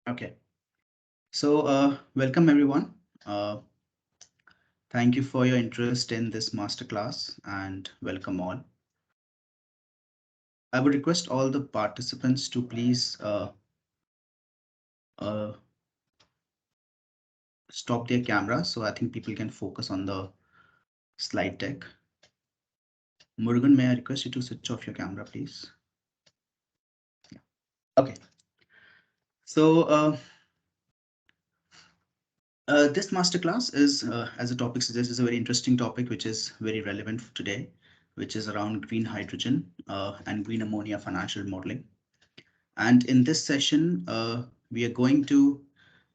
Okay, so welcome everyone. Thank you for your interest in this masterclass and welcome all. I would request all the participants to please uh, stop their camera so I think people can focus on the slide deck. Murugan, may I request you to switch off your camera, please? Yeah. Okay, so this masterclass is, as the topic suggests, is a very interesting topic which is very relevant today, which is around green hydrogen and green ammonia financial modeling. And in this session, we are going to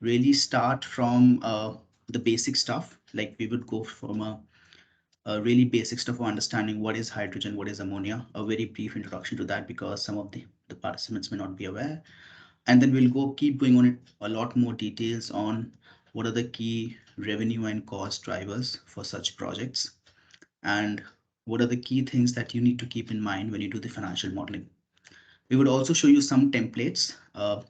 really start from the basic stuff. Like we would go from a really basic stuff for understanding what is hydrogen, what is ammonia, a very brief introduction to that because some of the participants may not be aware. And then we'll keep going on it a lot more details on what are the key revenue and cost drivers for such projects and what are the key things that you need to keep in mind when you do the financial modeling. We would also show you some templates of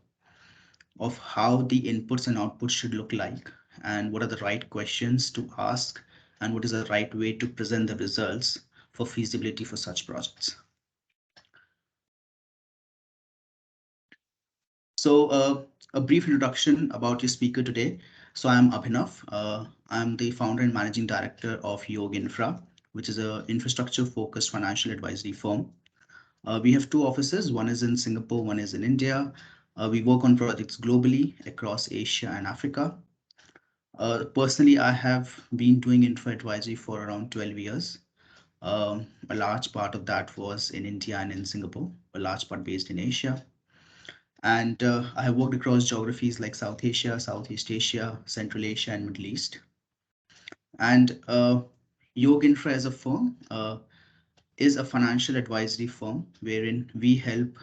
how the inputs and outputs should look like and what are the right questions to ask and what is the right way to present the results for feasibility for such projects. So a brief introduction about your speaker today. So I'm Abhinav. I'm the founder and managing director of YOG Infra, which is an infrastructure focused financial advisory firm. We have two offices. One is in Singapore, one is in India. We work on projects globally across Asia and Africa. Personally, I have been doing infra advisory for around 12 years. A large part of that was in India and in Singapore, a large part based in Asia. And I have worked across geographies like South Asia, Southeast Asia, Central Asia, and Middle East. And YOG Infra as a firm is a financial advisory firm wherein we help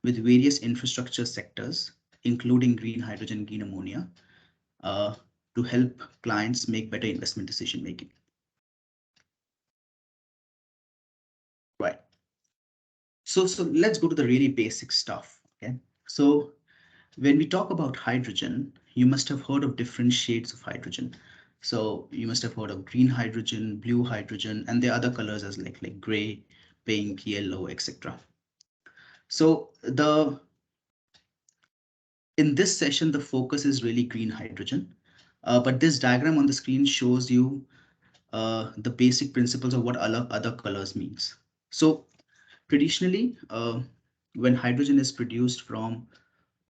with various infrastructure sectors, including green hydrogen, green ammonia, uh, to help clients make better investment decision making. Right. So let's go to the really basic stuff. Okay. So when we talk about hydrogen, you must have heard of different shades of hydrogen. So you must have heard of green hydrogen, blue hydrogen, and the other colors as like gray, pink, yellow, etc. So in this session, the focus is really green hydrogen. But this diagram on the screen shows you the basic principles of what other colors means. So traditionally, when hydrogen is produced from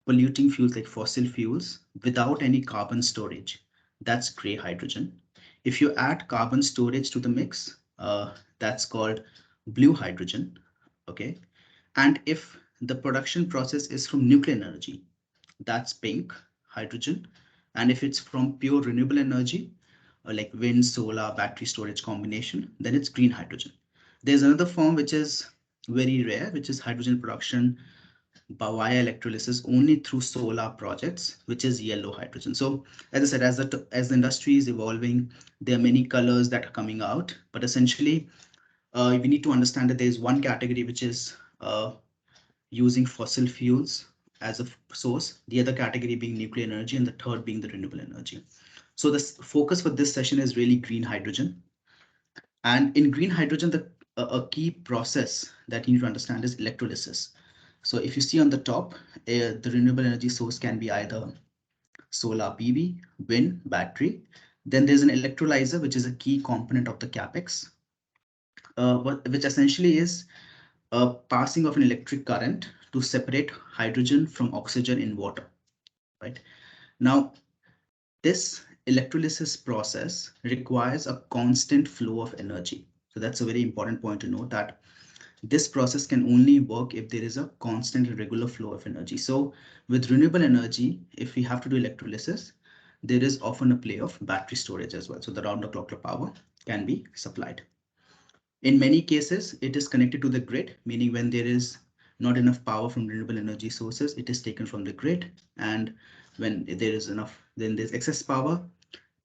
polluting fuels like fossil fuels without any carbon storage, that's gray hydrogen. If you add carbon storage to the mix, that's called blue hydrogen. Okay. And if the production process is from nuclear energy, that's pink hydrogen. And if it's from pure renewable energy, like wind, solar, battery storage combination, then it's green hydrogen. There's another form which is very rare, which is hydrogen production via electrolysis only through solar projects, which is yellow hydrogen. So as I said, as the industry is evolving, there are many colors that are coming out, but essentially we need to understand that there is one category which is using fossil fuels as a source, the other category being nuclear energy, and the third being the renewable energy. So the focus for this session is really green hydrogen. And in green hydrogen, a key process that you need to understand is electrolysis. So if you see on the top, the renewable energy source can be either solar PV, wind, battery. Then there's an electrolyzer, which is a key component of the capex, which essentially is passing of an electric current to separate hydrogen from oxygen in water. Right now, this electrolysis process requires a constant flow of energy. So that's a very important point to note, that this process can only work if there is a constant and regular flow of energy. So with renewable energy, if we have to do electrolysis, there is often a play of battery storage as well. So the round the clock power can be supplied. In many cases, it is connected to the grid, meaning when there is not enough power from renewable energy sources, it is taken from the grid. And when there is enough, then there's excess power,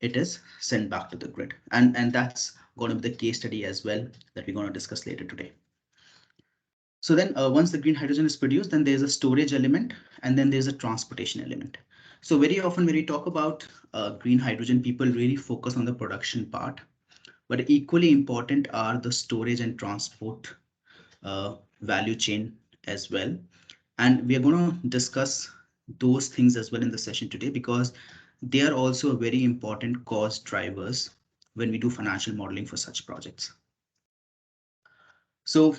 it is sent back to the grid. And that's going to be the case study as well that we're going to discuss later today. So then once the green hydrogen is produced, then there's a storage element and then there's a transportation element. So very often when we talk about green hydrogen, people really focus on the production part, but equally important are the storage and transport value chain as well. And we are going to discuss those things as well in the session today because they are also very important cost drivers when we do financial modeling for such projects. So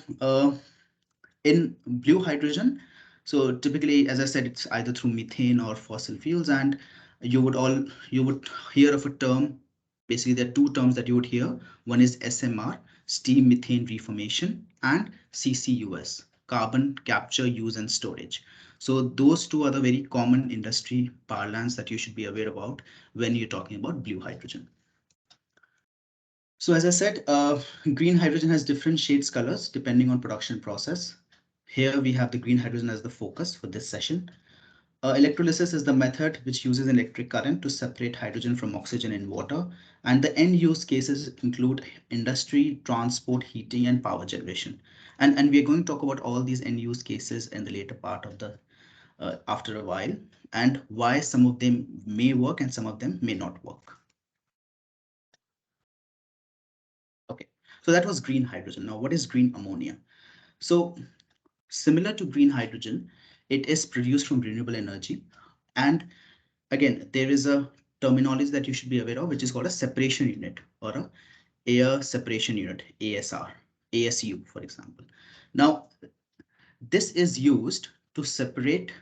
in blue hydrogen, so typically, as I said, it's either through methane or fossil fuels, and you would hear of a term. Basically, there are two terms that you would hear. One is SMR, steam methane reformation, and CCUS, carbon capture, use, and storage. So those two are the very common industry parlance that you should be aware about when you're talking about blue hydrogen. So as I said, green hydrogen has different shades colors depending on production process. Here we have the green hydrogen as the focus for this session. Electrolysis is the method which uses electric current to separate hydrogen from oxygen in water. And the end use cases include industry, transport, heating, and power generation. And we're going to talk about all these end use cases in the later part of the after a while, and why some of them may work and some of them may not work. Okay, so that was green hydrogen. Now, what is green ammonia? So similar to green hydrogen, it is produced from renewable energy. And again, there is a terminology that you should be aware of, which is called a separation unit or a air separation unit, ASR, ASU, for example. Now, this is used to separate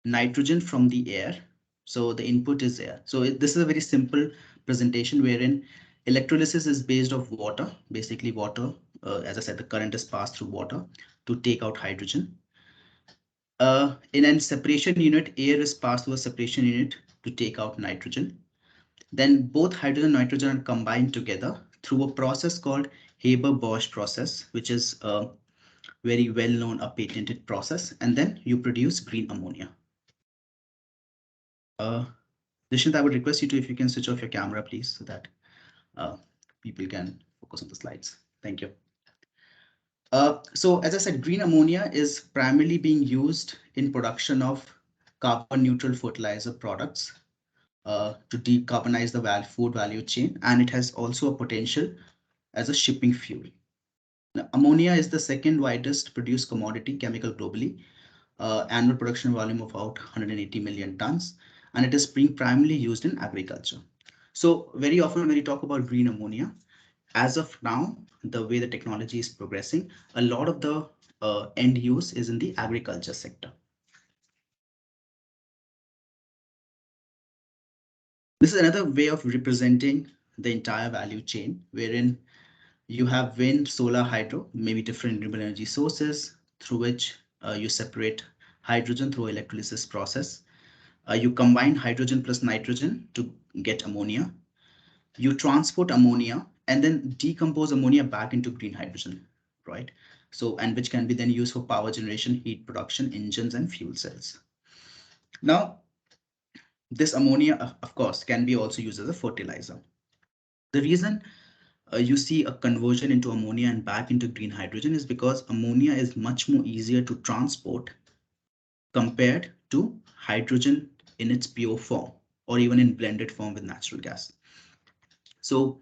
nitrogen from the air. So the input is air. So this is a very simple presentation wherein electrolysis is based off water, basically water. As I said, the current is passed through water to take out hydrogen. In a separation unit, air is passed through a separation unit to take out nitrogen. Then both hydrogen and nitrogen are combined together through a process called Haber-Bosch process, which is a very well-known, a patented process. And then you produce green ammonia. Dishant, I would request you to, if you can switch off your camera, please, so that people can focus on the slides. Thank you. So as I said, green ammonia is primarily being used in production of carbon neutral fertilizer products to decarbonize the food value chain, and it has also a potential as a shipping fuel. Now, ammonia is the second widest produced commodity chemical globally, annual production volume of about 180 million tons, and it is being primarily used in agriculture. So very often when you talk about green ammonia, as of now, the way the technology is progressing, a lot of the end use is in the agriculture sector. This is another way of representing the entire value chain, wherein you have wind, solar, hydro, maybe different renewable energy sources through which you separate hydrogen through electrolysis process. You combine hydrogen plus nitrogen to get ammonia. You transport ammonia and then decompose ammonia back into green hydrogen, right? So, and which can be then used for power generation, heat production, engines, and fuel cells. Now, this ammonia, of course, can be also used as a fertilizer. The reason you see a conversion into ammonia and back into green hydrogen is because ammonia is much more easier to transport compared to hydrogen in its pure form or even in blended form with natural gas. So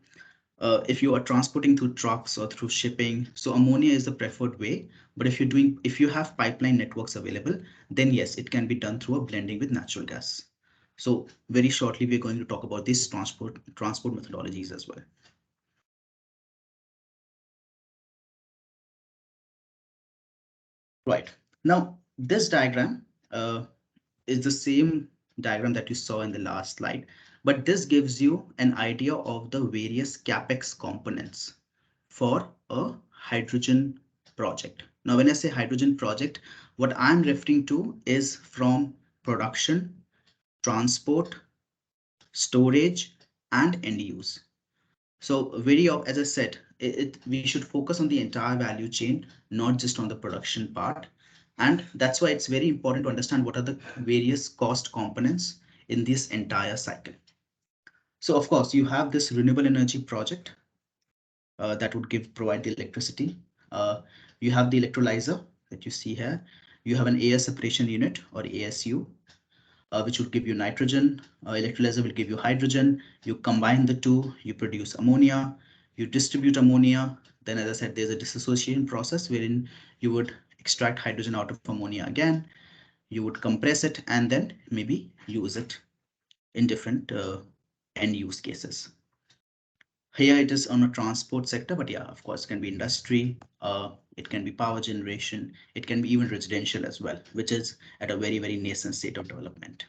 if you are transporting through trucks or through shipping, so ammonia is the preferred way. But if you have pipeline networks available, then yes, it can be done through a blending with natural gas. So very shortly, we're going to talk about these transport methodologies as well. Right. Now, this diagram is the same diagram that you saw in the last slide, but this gives you an idea of the various CapEx components for a hydrogen project. Now, when I say hydrogen project, what I'm referring to is from production, transport, storage, and end use. So as I said, we should focus on the entire value chain, not just on the production part. And that's why it's very important to understand what are the various cost components in this entire cycle. So of course, you have this renewable energy project that would provide the electricity. You have the electrolyzer that you see here. You have an air separation unit or ASU. which will give you nitrogen. Electrolyzer will give you hydrogen. You combine the two, you produce ammonia, you distribute ammonia. Then, as I said, there's a dissociation process wherein you would extract hydrogen out of ammonia again. You would compress it and then maybe use it in different end use cases. Here it is on a transport sector, but yeah, of course, it can be industry, it can be power generation, it can be even residential as well, which is at a very, very nascent state of development.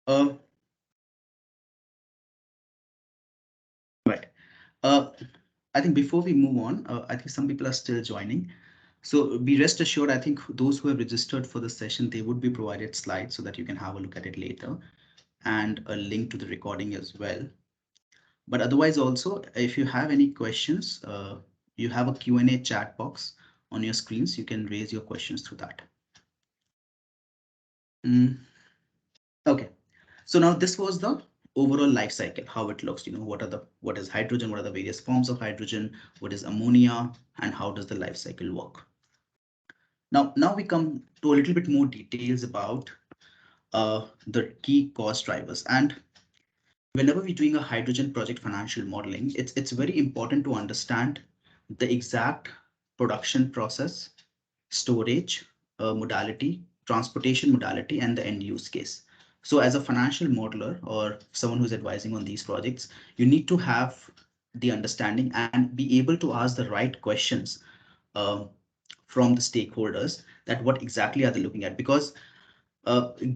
Uh, right. I think before we move on, I think some people are still joining. So be rest assured, I think those who have registered for the session, they would be provided slides so that you can have a look at it later, and a link to the recording as well. But otherwise also, if you have any questions, you have a Q&A chat box on your screens. You can raise your questions through that. Okay, so now this was the overall life cycle, how it looks, what is hydrogen, what are the various forms of hydrogen, what is ammonia, and how does the life cycle work. Now we come to a little bit more details about the key cost drivers. And whenever we're doing a hydrogen project financial modeling, it's very important to understand the exact production process, storage modality, transportation modality, and the end use case. So as a financial modeler or someone who's advising on these projects, you need to have the understanding and be able to ask the right questions uh, from the stakeholders, that what exactly are they looking at, because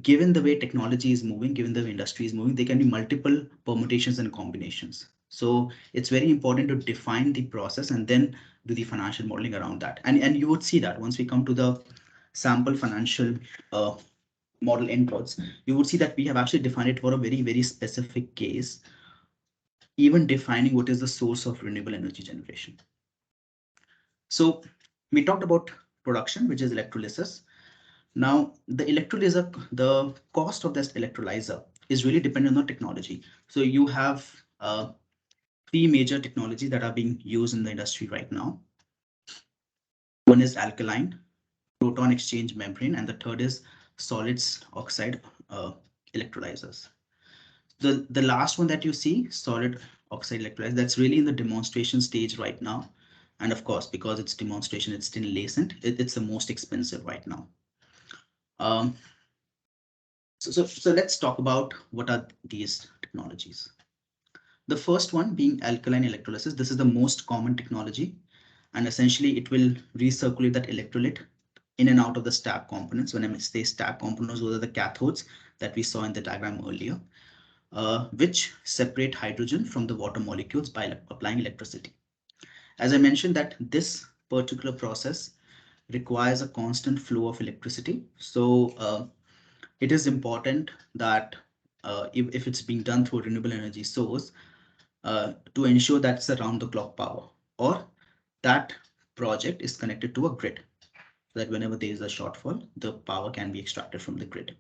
given the way technology is moving, given the way industry is moving, there can be multiple permutations and combinations. So it's very important to define the process and then do the financial modeling around that. And you would see that once we come to the sample financial uh, model inputs, you would see that we have actually defined it for a very, very specific case, even defining what is the source of renewable energy generation. So we talked about production, which is electrolysis. Now, the electrolyzer, the cost of this electrolyzer is really dependent on technology. So you have three major technologies that are being used in the industry right now. One is alkaline, proton exchange membrane, and the third is solids oxide electrolyzers. The last one that you see, solid oxide electrolyzer, that's really in the demonstration stage right now. And of course, because it's demonstration, it's still nascent, it's the most expensive right now. Um, so let's talk about what are these technologies. The first one being alkaline electrolysis. This is the most common technology, and essentially it will recirculate that electrolyte in and out of the stack components. When I say stack components, those are the cathodes that we saw in the diagram earlier, which separate hydrogen from the water molecules by applying electricity. As I mentioned, that this particular process requires a constant flow of electricity. So it is important that if it's being done through a renewable energy source, to ensure that's around the clock power, or that project is connected to a grid, so that whenever there is a shortfall, the power can be extracted from the grid.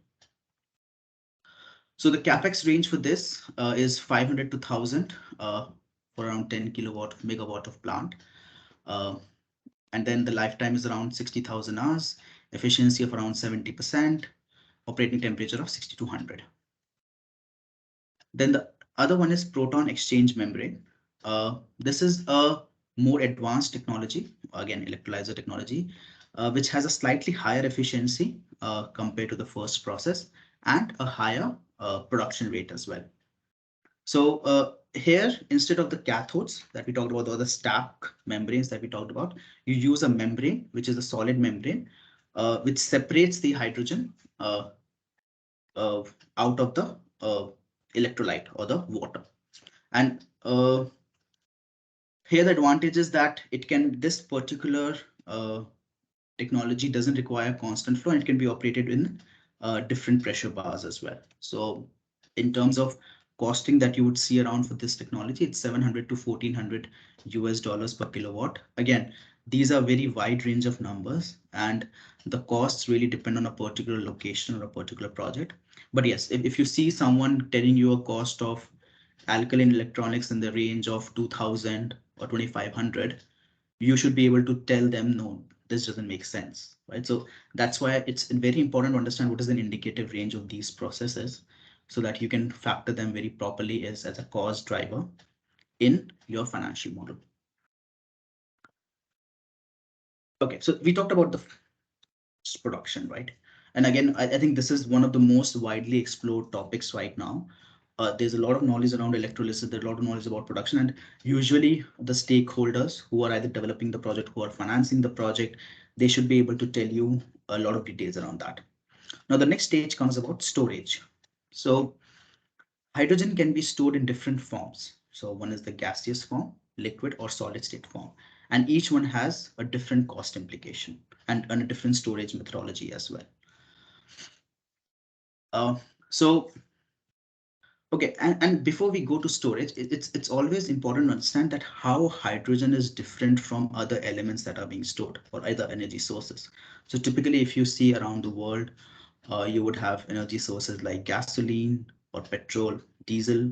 So the capex range for this is 500 to 1000 for around 10 kilowatt megawatt of plant. And then the lifetime is around 60,000 hours, efficiency of around 70%, operating temperature of 6200. Then the other one is proton exchange membrane. This is a more advanced technology, again, electrolyzer technology, which has a slightly higher efficiency compared to the first process, and a higher production rate as well. So here, instead of the cathodes that we talked about, or the stack membranes that we talked about, you use a membrane, which is a solid membrane, which separates the hydrogen out of the electrolyte or the water. And here the advantage is that this particular technology doesn't require constant flow, and it can be operated in different pressure bars as well. So in terms of costing that you would see around for this technology, it's 700 to 1400 US dollars per kilowatt. Again, these are very wide range of numbers, and the costs really depend on a particular location or a particular project. But yes, if you see someone telling you a cost of alkaline electronics in the range of 2000 or 2500, you should be able to tell them, no, this doesn't make sense, right? So that's why it's very important to understand what is an indicative range of these processes so that you can factor them very properly as a cost driver in your financial model. Okay, so we talked about the production, right? And again, I think this is one of the most widely explored topics right now. There's a lot of knowledge around electrolysis, there's a lot of knowledge about production, and usually the stakeholders who are either developing the project, who are financing the project, they should be able to tell you a lot of details around that. Now, the next stage comes about storage. So hydrogen can be stored in different forms. So one is the gaseous form, liquid or solid state form, and each one has a different cost implication and a different storage methodology as well. Uh, so okay, and before we go to storage, it's always important to understand that how hydrogen is different from other elements that are being stored or other energy sources. So typically, if you see around the world, you would have energy sources like gasoline or petrol, diesel.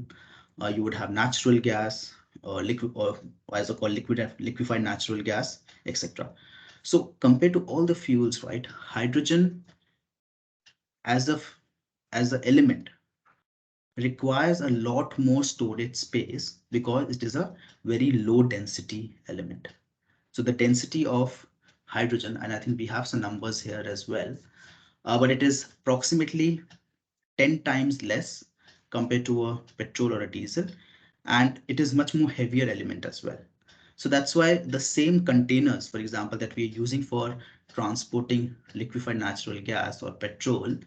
You would have natural gas or liquid, or as I call liquefied natural gas, etc. So compared to all the fuels, right, hydrogen as a as an element requires a lot more storage space because it is a very low density element. So the density of hydrogen, and I think we have some numbers here as well, but it is approximately 10 times less compared to a petrol or a diesel, and it is much more heavier element as well. So that's why the same containers, for example, that we are using for transporting liquefied natural gas or petrol,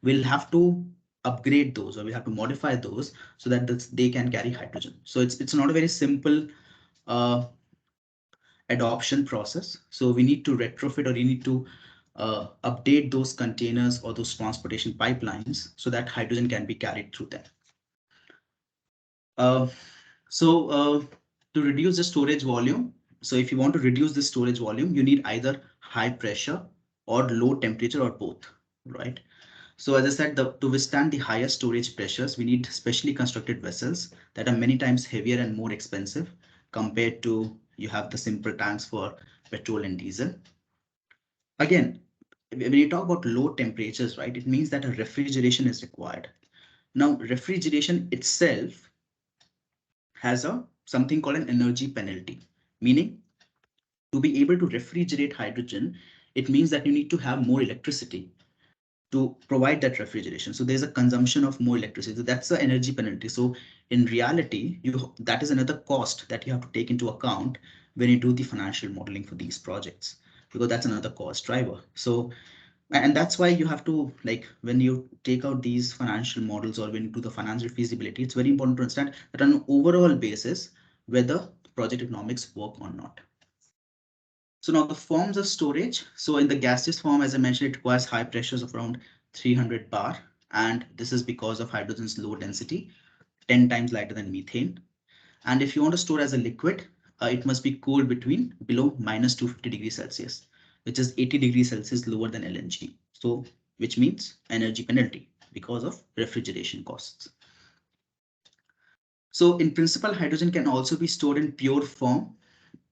we'll have to upgrade those, or we have to modify those so that they can carry hydrogen. So it's not a very simple uh, adoption process. So we need to retrofit, or we need to update those containers or those transportation pipelines so that hydrogen can be carried through them. Uh, so to reduce the storage volume, so if you want to reduce the storage volume, you need either high pressure or low temperature or both, right? So as I said, to withstand the higher storage pressures, we need specially constructed vessels that are many times heavier and more expensive compared to you have the simple tanks for petrol and diesel. Again, when you talk about low temperatures, right, it means that a refrigeration is required. Now, refrigeration itself has a something called an energy penalty, meaning to be able to refrigerate hydrogen, it means that you need to have more electricity to provide that refrigeration. So there's a consumption of more electricity. So that's the energy penalty. So in reality, that is another cost that you have to take into account when you do the financial modeling for these projects, because that's another cost driver. So and that's why you have to, like, when you take out these financial models or when you do the financial feasibility, it's very important to understand that on an overall basis whether project economics work or not. So now the forms of storage. So in the gaseous form, as I mentioned, it requires high pressures of around 300 bar, and this is because of hydrogen's low density, 10 times lighter than methane. And if you want to store as a liquid, it must be cooled between below minus 250 degrees Celsius, which is 80 degrees Celsius lower than LNG. So which means energy penalty because of refrigeration costs. So in principle, hydrogen can also be stored in pure form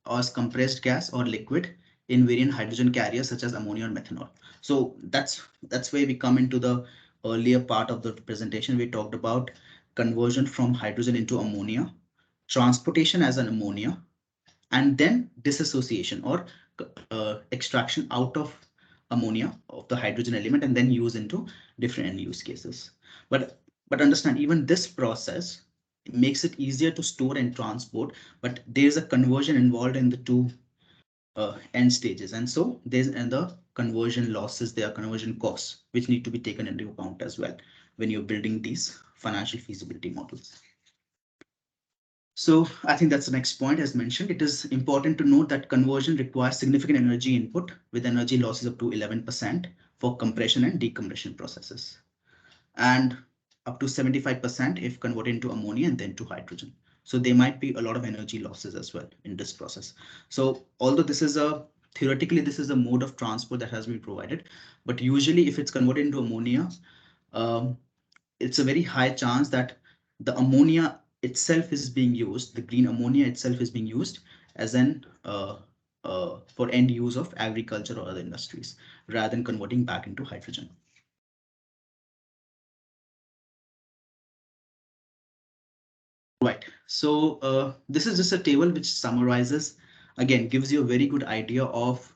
or as compressed gas or liquid in variant hydrogen carriers such as ammonia or methanol. So that's where we come into the earlier part of the presentation. We talked about conversion from hydrogen into ammonia, transportation as an ammonia, and then dissociation or extraction out of ammonia of the hydrogen element and then use into different end use cases. But understand, even this process makes it easier to store and transport, but there's a conversion involved in the two end stages, and so there's the conversion losses, there are conversion costs which need to be taken into account as well when you're building these financial feasibility models. So I think that's the next point. As mentioned, it is important to note that conversion requires significant energy input with energy losses up to 11% for compression and decompression processes, and up to 75% if converted into ammonia and then to hydrogen. So there might be a lot of energy losses as well in this process. So although this is a theoretically this is a mode of transport that has been provided, but usually if it's converted into ammonia, um, it's a very high chance that the ammonia itself is being used, the green ammonia itself is being used as an for end use of agriculture or other industries, rather than converting back into hydrogen. Right. So this is just a table which summarizes, again, gives you a very good idea of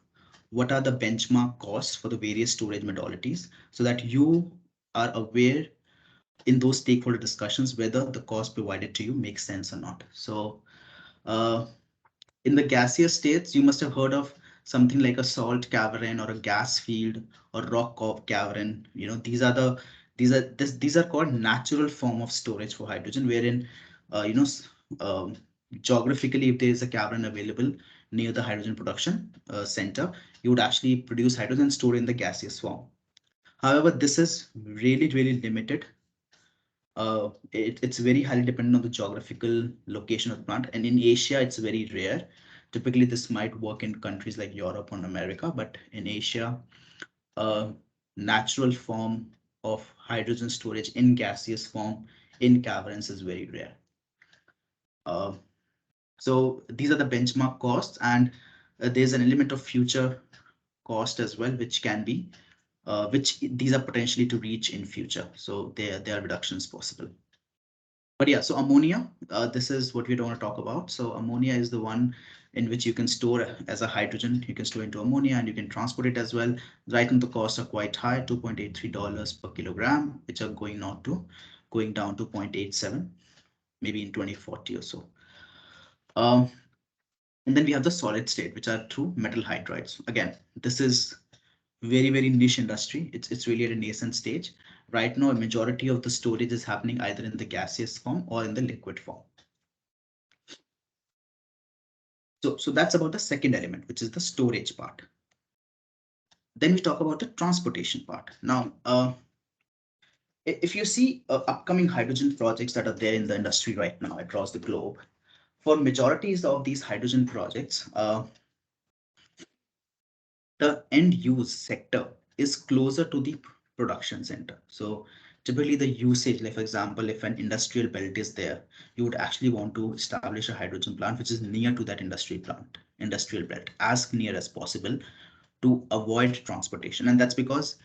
what are the benchmark costs for the various storage modalities, so that you are aware in those stakeholder discussions whether the cost provided to you makes sense or not. So uh, in the gaseous states, you must have heard of something like a salt cavern or a gas field or rock cavern. You know, these are called natural form of storage for hydrogen, wherein you know geographically, if there is a cavern available near the hydrogen production center, you would actually produce hydrogen stored in the gaseous form. However, this is really limited. It's very highly dependent on the geographical location of the plant, and in Asia it's very rare. Typically this might work in countries like Europe or America, but in Asia, a natural form of hydrogen storage in gaseous form in caverns is very rare. uh, so these are the benchmark costs, and there's an element of future cost as well, which can be which these are potentially to reach in future, so there are reductions possible. But yeah, so ammonia, this is what we don't want to talk about. So ammonia is the one in which you can store as a hydrogen. You can store into ammonia and you can transport it as well. Right now the costs are quite high, $2.83 per kilogram, which are going down to 0.87, maybe in 2040 or so. Um, and then we have the solid state, which are through metal hydrides. Again, this is very niche industry. It's really at a nascent stage. Right now, a majority of the storage is happening either in the gaseous form or in the liquid form. So that's about the second element, which is the storage part. Then we talk about the transportation part. Now, if you see upcoming hydrogen projects that are there in the industry right now across the globe, for majorities of these hydrogen projects, the end use sector is closer to the production center. So typically the usage, like for example, if an industrial belt is there, you would actually want to establish a hydrogen plant which is near to that industrial belt, as near as possible, to avoid transportation. And that's because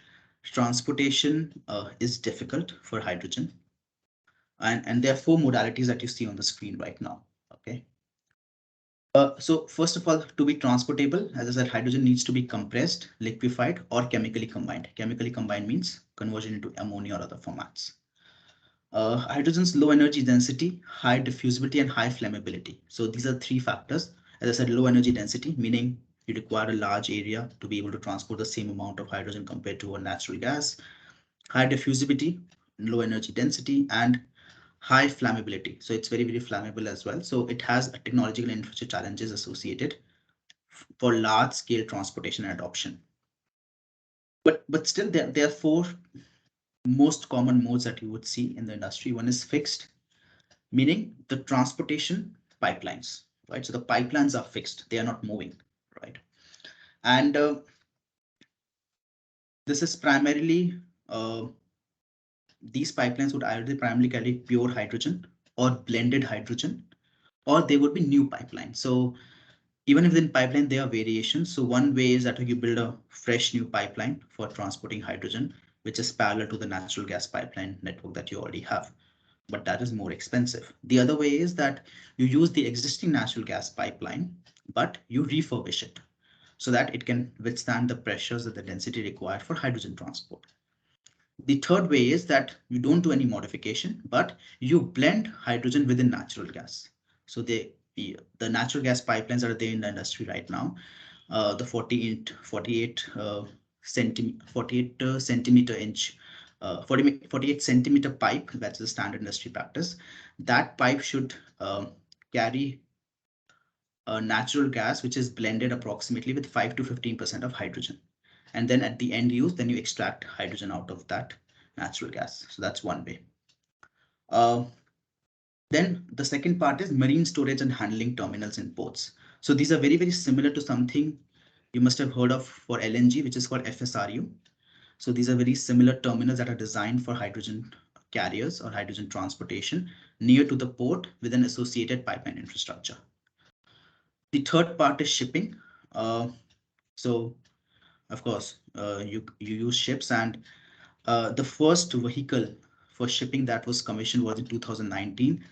transportation is difficult for hydrogen. And there are four modalities that you see on the screen right now. Okay. So first of all, to be transportable, as I said, hydrogen needs to be compressed, liquefied, or chemically combined. Chemically combined means conversion into ammonia or other formats. Hydrogen's low energy density, high diffusibility, and high flammability. So these are three factors. As I said, low energy density, meaning you require a large area to be able to transport the same amount of hydrogen compared to a natural gas. High diffusibility, low energy density, and high flammability. So it's very flammable as well. So it has technological and infrastructure challenges associated for large scale transportation and adoption. But still, there are four most common modes that you would see in the industry. One is fixed, meaning the transportation pipelines, right? So the pipelines are fixed; they are not moving, right? And this is primarily these pipelines would either primarily carry pure hydrogen or blended hydrogen, or they would be new pipelines. So even if in pipeline there are variations, so one way is that you build a fresh new pipeline for transporting hydrogen, which is parallel to the natural gas pipeline network that you already have, but that is more expensive. The other way is that you use the existing natural gas pipeline, but you refurbish it so that it can withstand the pressures and the density required for hydrogen transport. The third way is that you don't do any modification, but you blend hydrogen within natural gas. So the natural gas pipelines that are there in the industry right now, the 48 centimeter inch, 48 centimeter pipe, that's the standard industry practice. That pipe should carry a natural gas which is blended approximately with 5 to 15% of hydrogen. And then at the end use, then you extract hydrogen out of that natural gas. So that's one way. Uh, then the second part is marine storage and handling terminals in ports. So these are very similar to something you must have heard of for LNG, which is called FSRU. So these are very similar terminals that are designed for hydrogen carriers or hydrogen transportation near to the port with an associated pipeline infrastructure. The third part is shipping. Uh, so of course, you use ships, and the first vehicle for shipping that was commissioned was in 2019,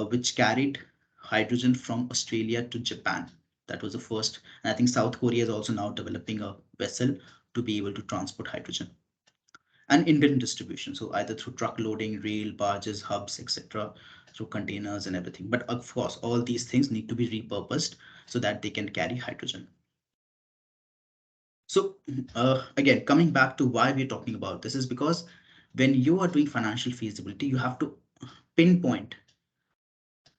which carried hydrogen from Australia to Japan. That was the first. And I think South Korea is also now developing a vessel to be able to transport hydrogen. And Indian distribution, so either through truck loading, rail, barges, hubs, etc., through containers and everything. But of course, all these things need to be repurposed so that they can carry hydrogen. So again, coming back to why we're talking about this is because when you are doing financial feasibility, you have to pinpoint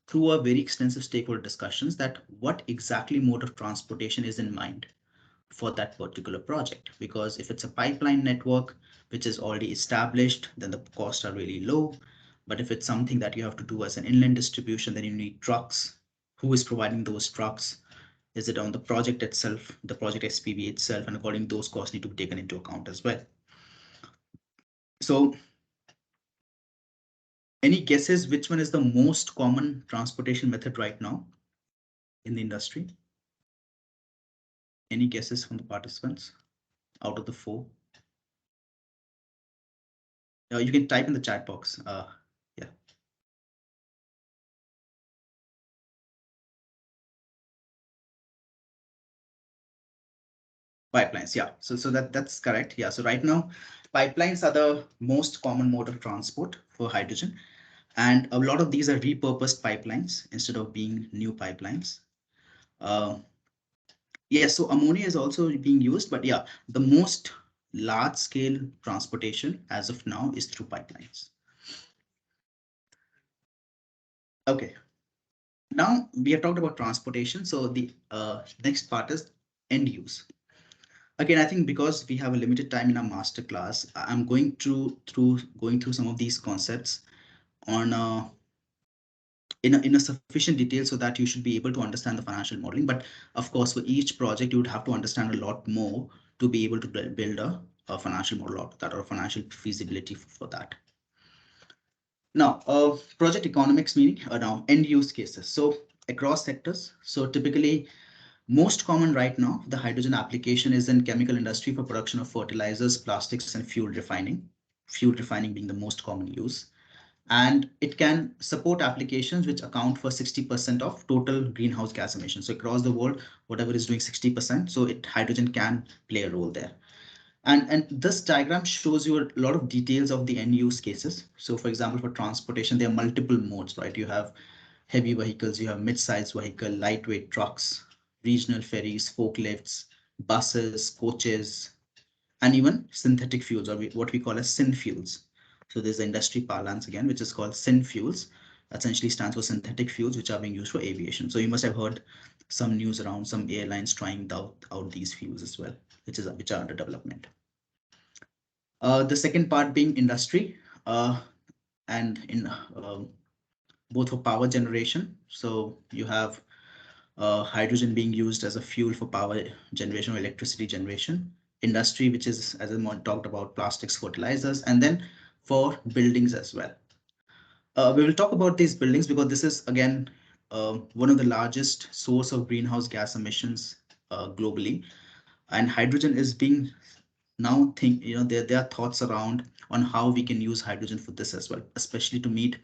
through a very extensive stakeholder discussions that what exactly mode of transportation is in mind for that particular project. Because if it's a pipeline network which is already established, then the costs are really low. But if it's something that you have to do as an inland distribution, then you need trucks. Who is providing those trucks? Is it on the project itself, the project SPV itself? And according to those costs need to be taken into account as well. So any guesses which one is the most common transportation method right now in the industry? Any guesses from the participants out of the four? You can type in the chat box. Yeah. Pipelines, yeah. So that's correct. Yeah. So right now, pipelines are the most common mode of transport for hydrogen, and a lot of these are repurposed pipelines instead of being new pipelines. Uh, yeah. So ammonia is also being used, but yeah, the most large scale transportation as of now is through pipelines. Okay. Now we have talked about transportation. So the next part is end use. Again, I think because we have a limited time in our master class, I'm going through some of these concepts on in a sufficient detail so that you should be able to understand the financial modeling. But of course, for each project, you would have to understand a lot more to be able to build a financial model out of that, or financial feasibility for that. Now, project economics meaning now end use cases. So across sectors. So typically, most common right now, the hydrogen application is in chemical industry for production of fertilizers, plastics, and fuel refining. Fuel refining being the most common use. And it can support applications which account for 60% of total greenhouse gas emissions. So across the world, whatever is doing 60%, so hydrogen can play a role there. And this diagram shows you a lot of details of the end use cases. So for example, for transportation, there are multiple modes, right? You have heavy vehicles, you have mid-sized vehicle, lightweight trucks, regional ferries, forklifts, buses, coaches, and even synthetic fuels, or what we call as syn fuels. So there's the industry parlance again, which is called syn fuels. Essentially stands for synthetic fuels, which are being used for aviation. So you must have heard some news around some airlines trying out these fuels as well, which are under development. The second part being industry, and in both for power generation. So you have hydrogen being used as a fuel for power generation or electricity generation. Industry, which is, as I talked about, plastics, fertilizers, and then for buildings as well. We will talk about these buildings because this is again one of the largest source of greenhouse gas emissions globally, and hydrogen is being now there are thoughts around on how we can use hydrogen for this as well, especially to meet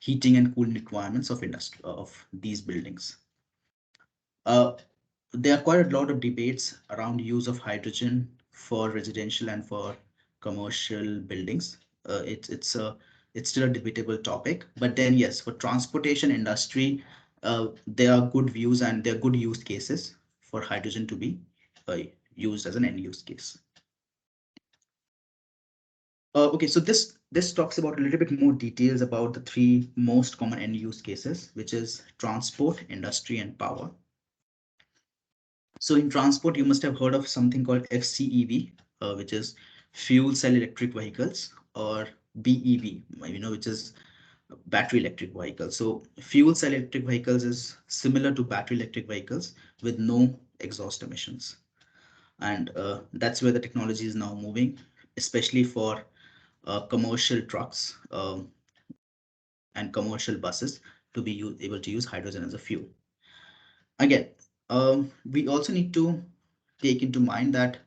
heating and cooling requirements of industry of these buildings. Uh, there are quite a lot of debates around use of hydrogen for residential and for commercial buildings. It's still a debatable topic, but then yes, for transportation industry, there are good views and there are good use cases for hydrogen to be uh, used as an end use case. Okay, so this talks about a little bit more details about the three most common end use cases, which is transport, industry, and power. So in transport, you must have heard of something called FCEV, which is fuel cell electric vehicles, or BEV, which is battery electric vehicles. So fuel cell electric vehicles is similar to battery electric vehicles with no exhaust emissions. And that's where the technology is now moving, especially for commercial trucks and commercial buses to be able to use hydrogen as a fuel. Again, We also need to take into mind that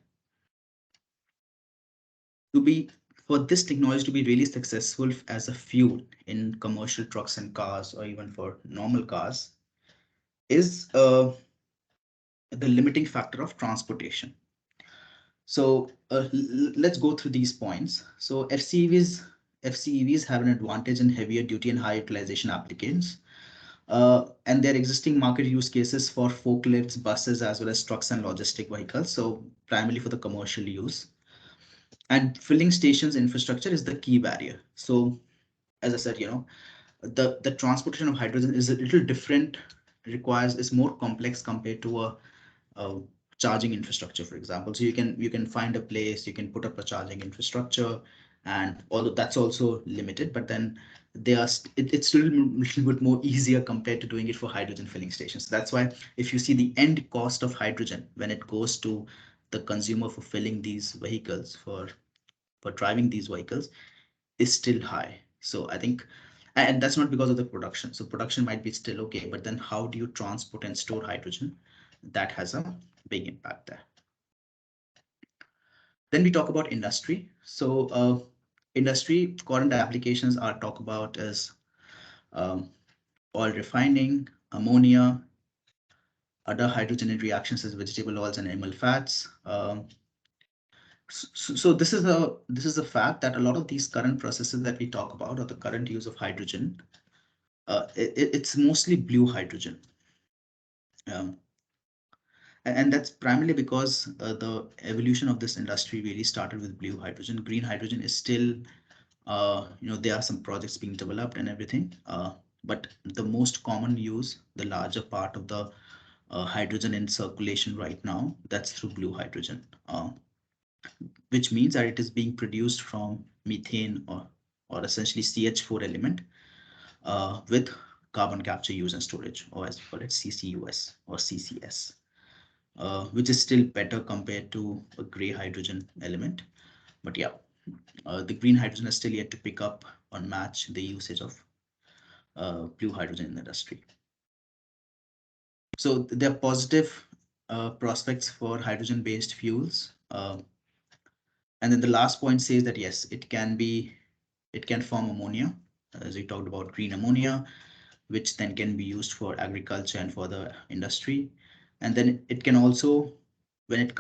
to be for this technology to be really successful as a fuel in commercial trucks and cars or even for normal cars is the limiting factor of transportation. So let's go through these points. So FCEVs have an advantage in heavier duty and high utilization applications. And their existing market use cases for forklifts, buses, as well as trucks and logistic vehicles. So primarily for the commercial use. And filling stations infrastructure is the key barrier. So as I said, the transportation of hydrogen is a little different, requires is more complex compared to a charging infrastructure, for example. So you can find a place, you can put up a charging infrastructure, and although that's also limited, but then it's still a little bit more easier compared to doing it for hydrogen filling stations. So that's why if you see the end cost of hydrogen when it goes to the consumer for filling these vehicles for driving these vehicles is still high. So I think, and that's not because of the production. So production might be still okay, but then how do you transport and store hydrogen? That has a big impact there. Then we talk about industry. So industry current applications are talk about as um, oil refining, ammonia, other hydrogen reactions as vegetable oils and animal fats. So this is a fact that a lot of these current processes that we talk about, or the current use of hydrogen, it's mostly blue hydrogen. Um, and that's primarily because the evolution of this industry really started with blue hydrogen. Green hydrogen is still, there are some projects being developed and everything, but the most common use, the larger part of the hydrogen in circulation right now, that's through blue hydrogen, which means that it is being produced from methane or essentially CH4 element with carbon capture, use and storage, or as we call it CCUS or CCS, which is still better compared to a gray hydrogen element. But yeah, the green hydrogen is still yet to pick up or match the usage of blue hydrogen in the industry. So there are positive prospects for hydrogen-based fuels. And then the last point says that yes, it can form ammonia, as we talked about green ammonia, which then can be used for agriculture and for the industry. And then it can also, when it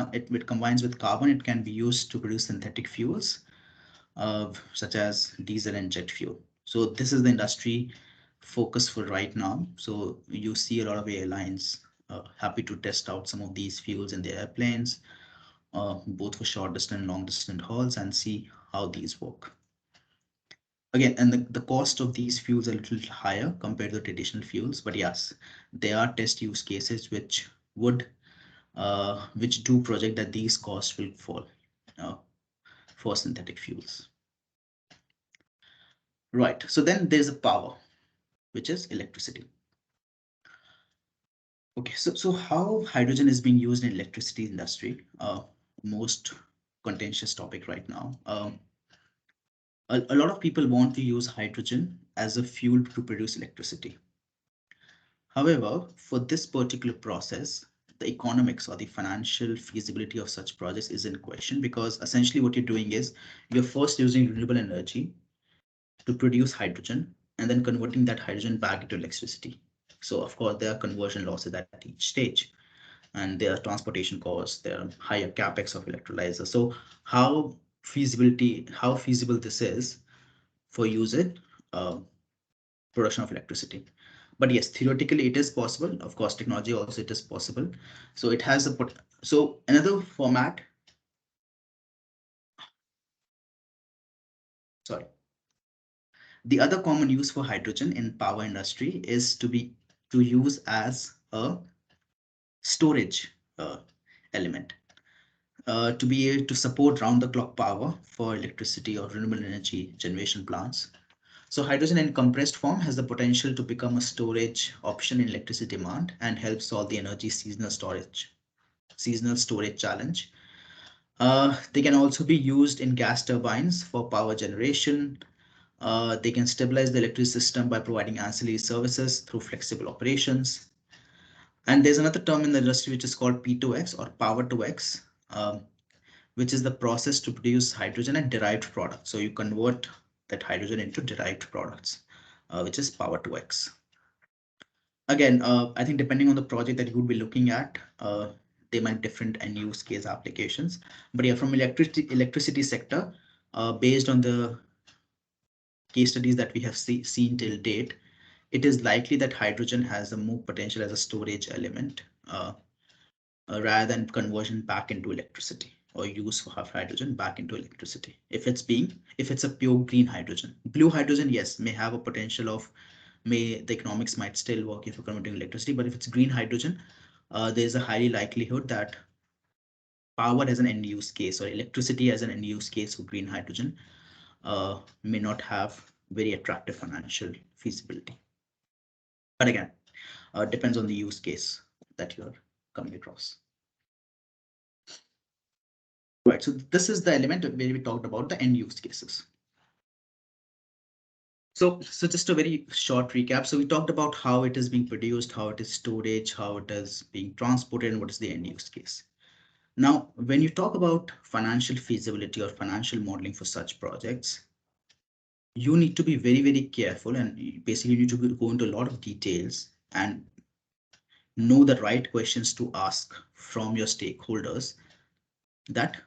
combines with carbon, it can be used to produce synthetic fuels, such as diesel and jet fuel. So this is the industry focus for right now. So you see a lot of airlines happy to test out some of these fuels in their airplanes, both for short distance and long distance hauls, and see how these work. Again, and the cost of these fuels are a little higher compared to traditional fuels, but yes, there are test use cases which do project that these costs will fall uh, for synthetic fuels. Right. So then there's a power, which is electricity. Okay, so how hydrogen is being used in electricity industry? Most contentious topic right now. A lot of people want to use hydrogen as a fuel to produce electricity. However, for this particular process, the economics or the financial feasibility of such projects is in question, because essentially what you're doing is you're first using renewable energy to produce hydrogen and then converting that hydrogen back into electricity. So of course there are conversion losses at each stage, and there are transportation costs, there are higher capex of electrolyzer. So how feasible this is for using production of electricity. But yes, theoretically it is possible. Of course, technology also it is possible. So it has a so another format. Sorry. The other common use for hydrogen in power industry is to use as a storage element, to be able to support round the clock power for electricity or renewable energy generation plants. So hydrogen in compressed form has the potential to become a storage option in electricity demand and help solve the energy seasonal storage challenge. They can also be used in gas turbines for power generation. They can stabilize the electricity system by providing ancillary services through flexible operations. And there's another term in the industry which is called P2X or power to X, which is the process to produce hydrogen and derived products. So you convert that hydrogen into derived products, which is power to X. Again, I think depending on the project that you would be looking at, they might different end use case applications. But yeah, from electricity sector, based on the case studies that we have seen till date, it is likely that hydrogen has a more potential as a storage element rather than conversion back into electricity or use of hydrogen back into electricity. If it's a pure green hydrogen, blue hydrogen, yes, may have a potential of the economics might still work if you're converting electricity, but if it's green hydrogen, there's a highly likelihood that power as an end use case or electricity as an end use case for green hydrogen may not have very attractive financial feasibility. But again, depends on the use case that you're coming across. Right, so this is the element where we talked about the end use cases. So just a very short recap. So we talked about how it is being produced, how it is storage, how it is being transported, and what is the end use case. Now, when you talk about financial feasibility or financial modeling for such projects, you need to be very, very careful, and basically you need to go into a lot of details and know the right questions to ask from your stakeholders, that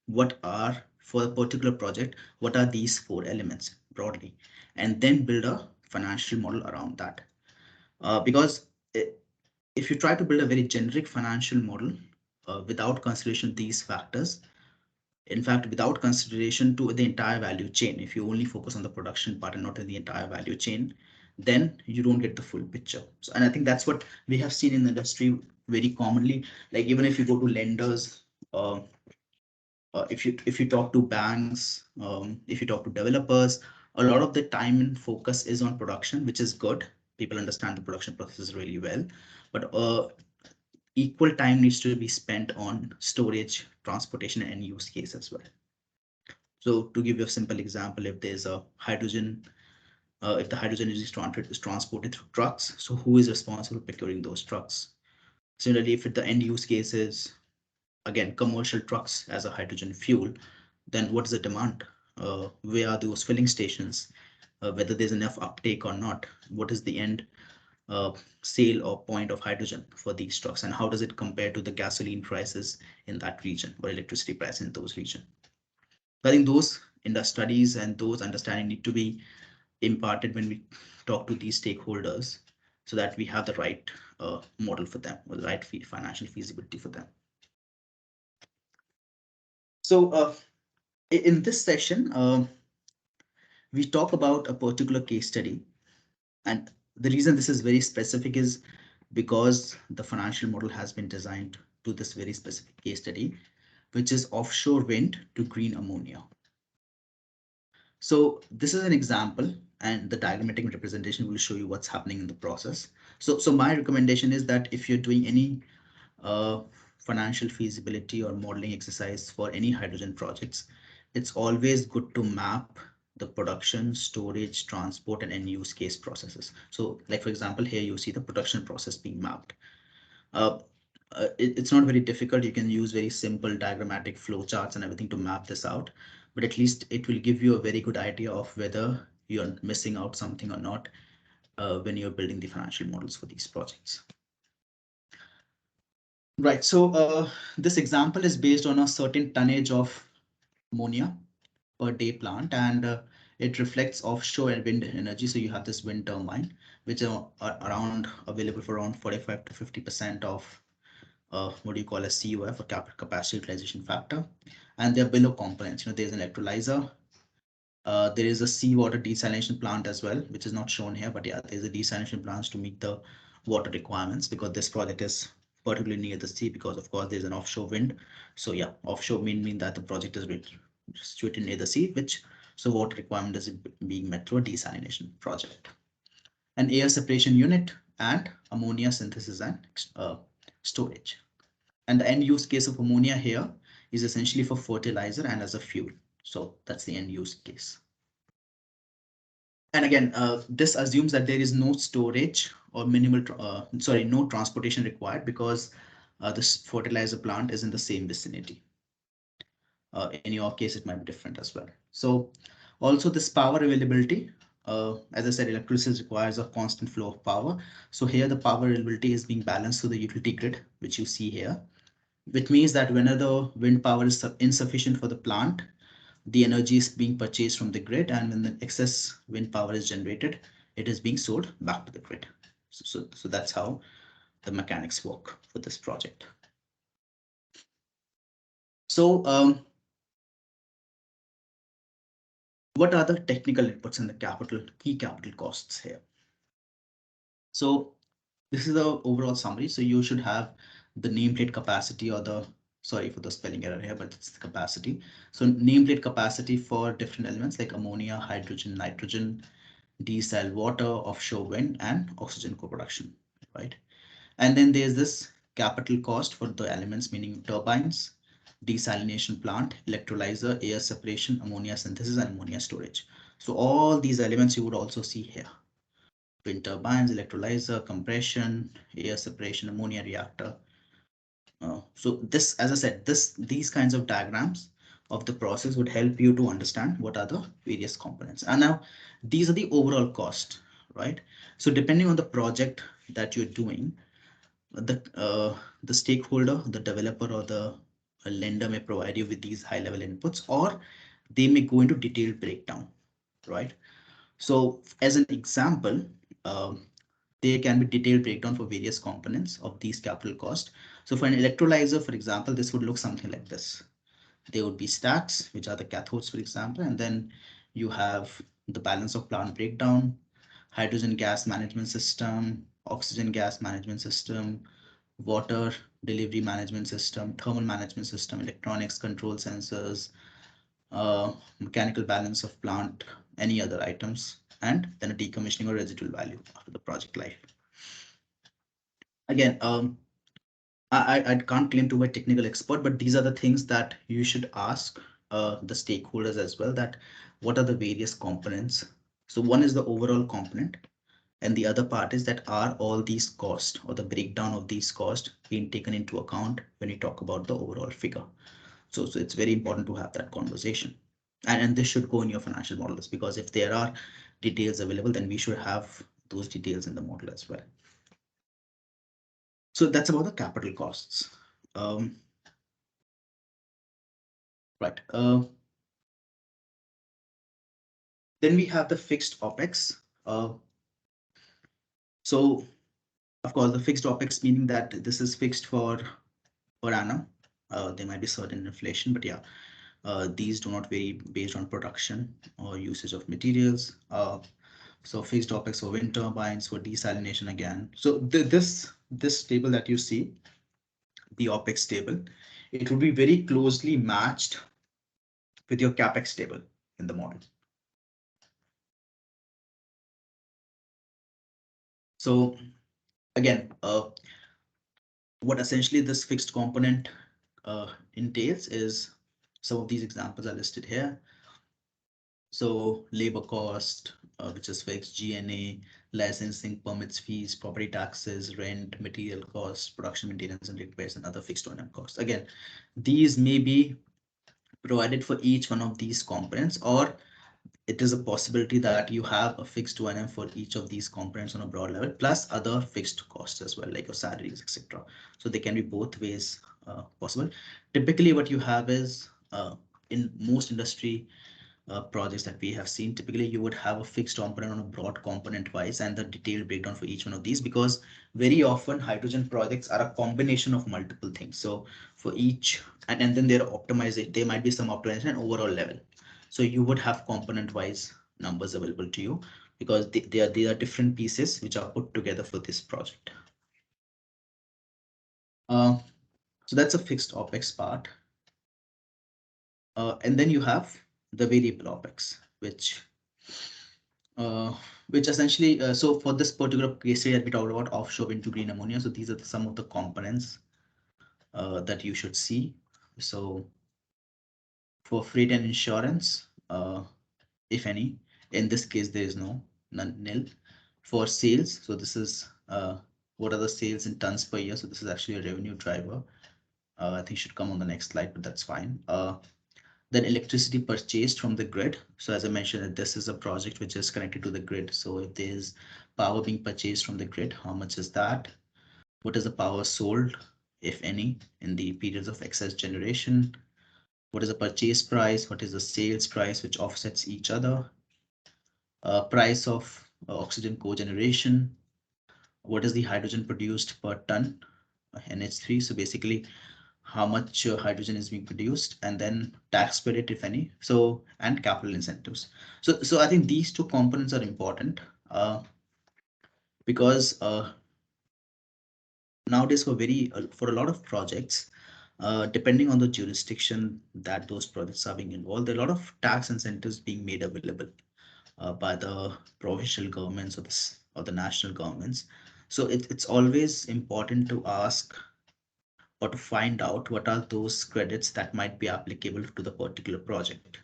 what are, for a particular project, what are these four elements broadly, and then build a financial model around that. Because if you try to build a very generic financial model without consideration of these factors, in fact, without consideration to the entire value chain, if you only focus on the production part and not in the entire value chain, then you don't get the full picture. So, and I think that's what we have seen in the industry very commonly. Like even if you go to lenders, if you talk to banks, if you talk to developers, a lot of the time and focus is on production, which is good. People understand the production process really well, but equal time needs to be spent on storage, transportation, and use case as well. So to give you a simple example, if there's a hydrogen, if the hydrogen is transported through trucks, so who is responsible for procuring those trucks? Similarly, if the end use case is, again, commercial trucks as a hydrogen fuel, then what is the demand? Where are those filling stations? Whether there's enough uptake or not? What is the end sale or point of hydrogen for these trucks? And how does it compare to the gasoline prices in that region or electricity price in those regions? I think those in the studies and those understanding need to be imparted when we talk to these stakeholders, so that we have the right model for them, or the right financial feasibility for them. So in this session, we talk about a particular case study. And the reason this is very specific is because the financial model has been designed to this very specific case study, which is offshore wind to green ammonia. So this is an example, and the diagrammatic representation will show you what's happening in the process. So my recommendation is that if you're doing any financial feasibility or modeling exercise for any hydrogen projects, it's always good to map the production, storage, transport, and end use case processes. So like, for example, here you see the production process being mapped. It's not very difficult. You can use very simple diagrammatic flow charts and everything to map this out, but at least it will give you a very good idea of whether you're missing out something or not when you're building the financial models for these projects. Right, so this example is based on a certain tonnage of ammonia per day plant, and it reflects offshore and wind energy. So you have this wind turbine, which are around available for around 45 to 50% of what do you call a CUF, or capacity utilization factor. And they're below components. There's an electrolyzer. There is a seawater desalination plant as well, which is not shown here, but yeah, there's a desalination plant to meet the water requirements, because this project is particularly near the sea, because of course there's an offshore wind. So yeah, offshore wind mean that the project is situated near the sea, so water requirement is being met through a desalination project. An air separation unit and ammonia synthesis and storage. And the end use case of ammonia here is essentially for fertilizer and as a fuel. So that's the end use case. And again, this assumes that there is no storage or no transportation required because this fertilizer plant is in the same vicinity. In your case, it might be different as well. So also this power availability, as I said, electricity requires a constant flow of power. So here the power availability is being balanced through the utility grid, which you see here, which means that whenever the wind power is insufficient for the plant, the energy is being purchased from the grid, and when the excess wind power is generated, it is being sold back to the grid. So that's how the mechanics work for this project. So what are the technical inputs and the key capital costs here? So this is the overall summary. So you should have the nameplate capacity, or the, sorry for the spelling error here, but it's the capacity. So nameplate capacity for different elements like ammonia, hydrogen, nitrogen, desal water, offshore wind, and oxygen co-production, right? And then there's this capital cost for the elements, meaning turbines, desalination plant, electrolyzer, air separation, ammonia synthesis, and ammonia storage. So all these elements you would also see here: wind turbines, electrolyzer, compression, air separation, ammonia reactor. So this, as I said, these kinds of diagrams of the process would help you to understand what are the various components. And now these are the overall cost, right? So depending on the project that you're doing, the stakeholder, the developer, or the lender may provide you with these high level inputs, or they may go into detailed breakdown, right? So as an example, there can be detailed breakdown for various components of these capital cost. So for an electrolyzer, for example, this would look something like this. There would be stacks, which are the cathodes, for example, and then you have the balance of plant breakdown, hydrogen gas management system, oxygen gas management system, water delivery management system, thermal management system, electronics, control sensors, mechanical balance of plant, any other items, and then a decommissioning or residual value after the project life. Again, I can't claim to be a technical expert, but these are the things that you should ask the stakeholders as well, that what are the various components. So one is the overall component, and the other part is that are all these costs or the breakdown of these costs being taken into account when you talk about the overall figure. So it's very important to have that conversation. And this should go in your financial models, because if there are details available, then we should have those details in the model as well. So that's about the capital costs. Right. Then we have the fixed OPEX. So of course, the fixed OPEX, meaning that this is fixed for per annum. There might be certain inflation, but yeah, these do not vary based on production or usage of materials. So fixed OPEX for wind turbines, for desalination again. So this table that you see, the OPEX table, it would be very closely matched with your CAPEX table in the model. So again, what essentially this fixed component entails is some of these examples are listed here. So labor cost, which is fixed, G&A, licensing, permits, fees, property taxes, rent, material costs, production maintenance and repairs, and other fixed O&M costs. Again, these may be provided for each one of these components, or it is a possibility that you have a fixed O&M for each of these components on a broad level, plus other fixed costs as well, like your salaries, etc. So they can be both ways possible. Typically, what you have is in most industry projects that we have seen, typically you would have a fixed component on a broad component wise, and the detailed breakdown for each one of these, because very often hydrogen projects are a combination of multiple things. So for each, and then they're optimized, there might be some optimization at overall level. So you would have component wise numbers available to you, because they are different pieces which are put together for this project. Uh, so that's a fixed OPEX part. And then you have the variable OPEX, which essentially, so for this particular case study that we talked about, offshore wind to green ammonia. So these are some of the components that you should see. So for freight and insurance, if any, In this case, there is no none nil. For sales, so this is what are the sales in tons per year. So this is actually a revenue driver. I think should come on the next slide, but that's fine. Then electricity purchased from the grid. So as I mentioned, that this is a project which is connected to the grid. So if there is power being purchased from the grid, how much is that? What is the power sold, if any, in the periods of excess generation? What is the purchase price? What is the sales price, which offsets each other? Price of oxygen cogeneration. What is the hydrogen produced per ton, NH3? So basically, how much hydrogen is being produced, and then tax credit, if any. So and capital incentives. So I think these two components are important because nowadays for a lot of projects, depending on the jurisdiction that those projects are being involved, there are a lot of tax incentives being made available by the provincial governments or the national governments. So it's always important to ask or to find out what are those credits that might be applicable to the particular project,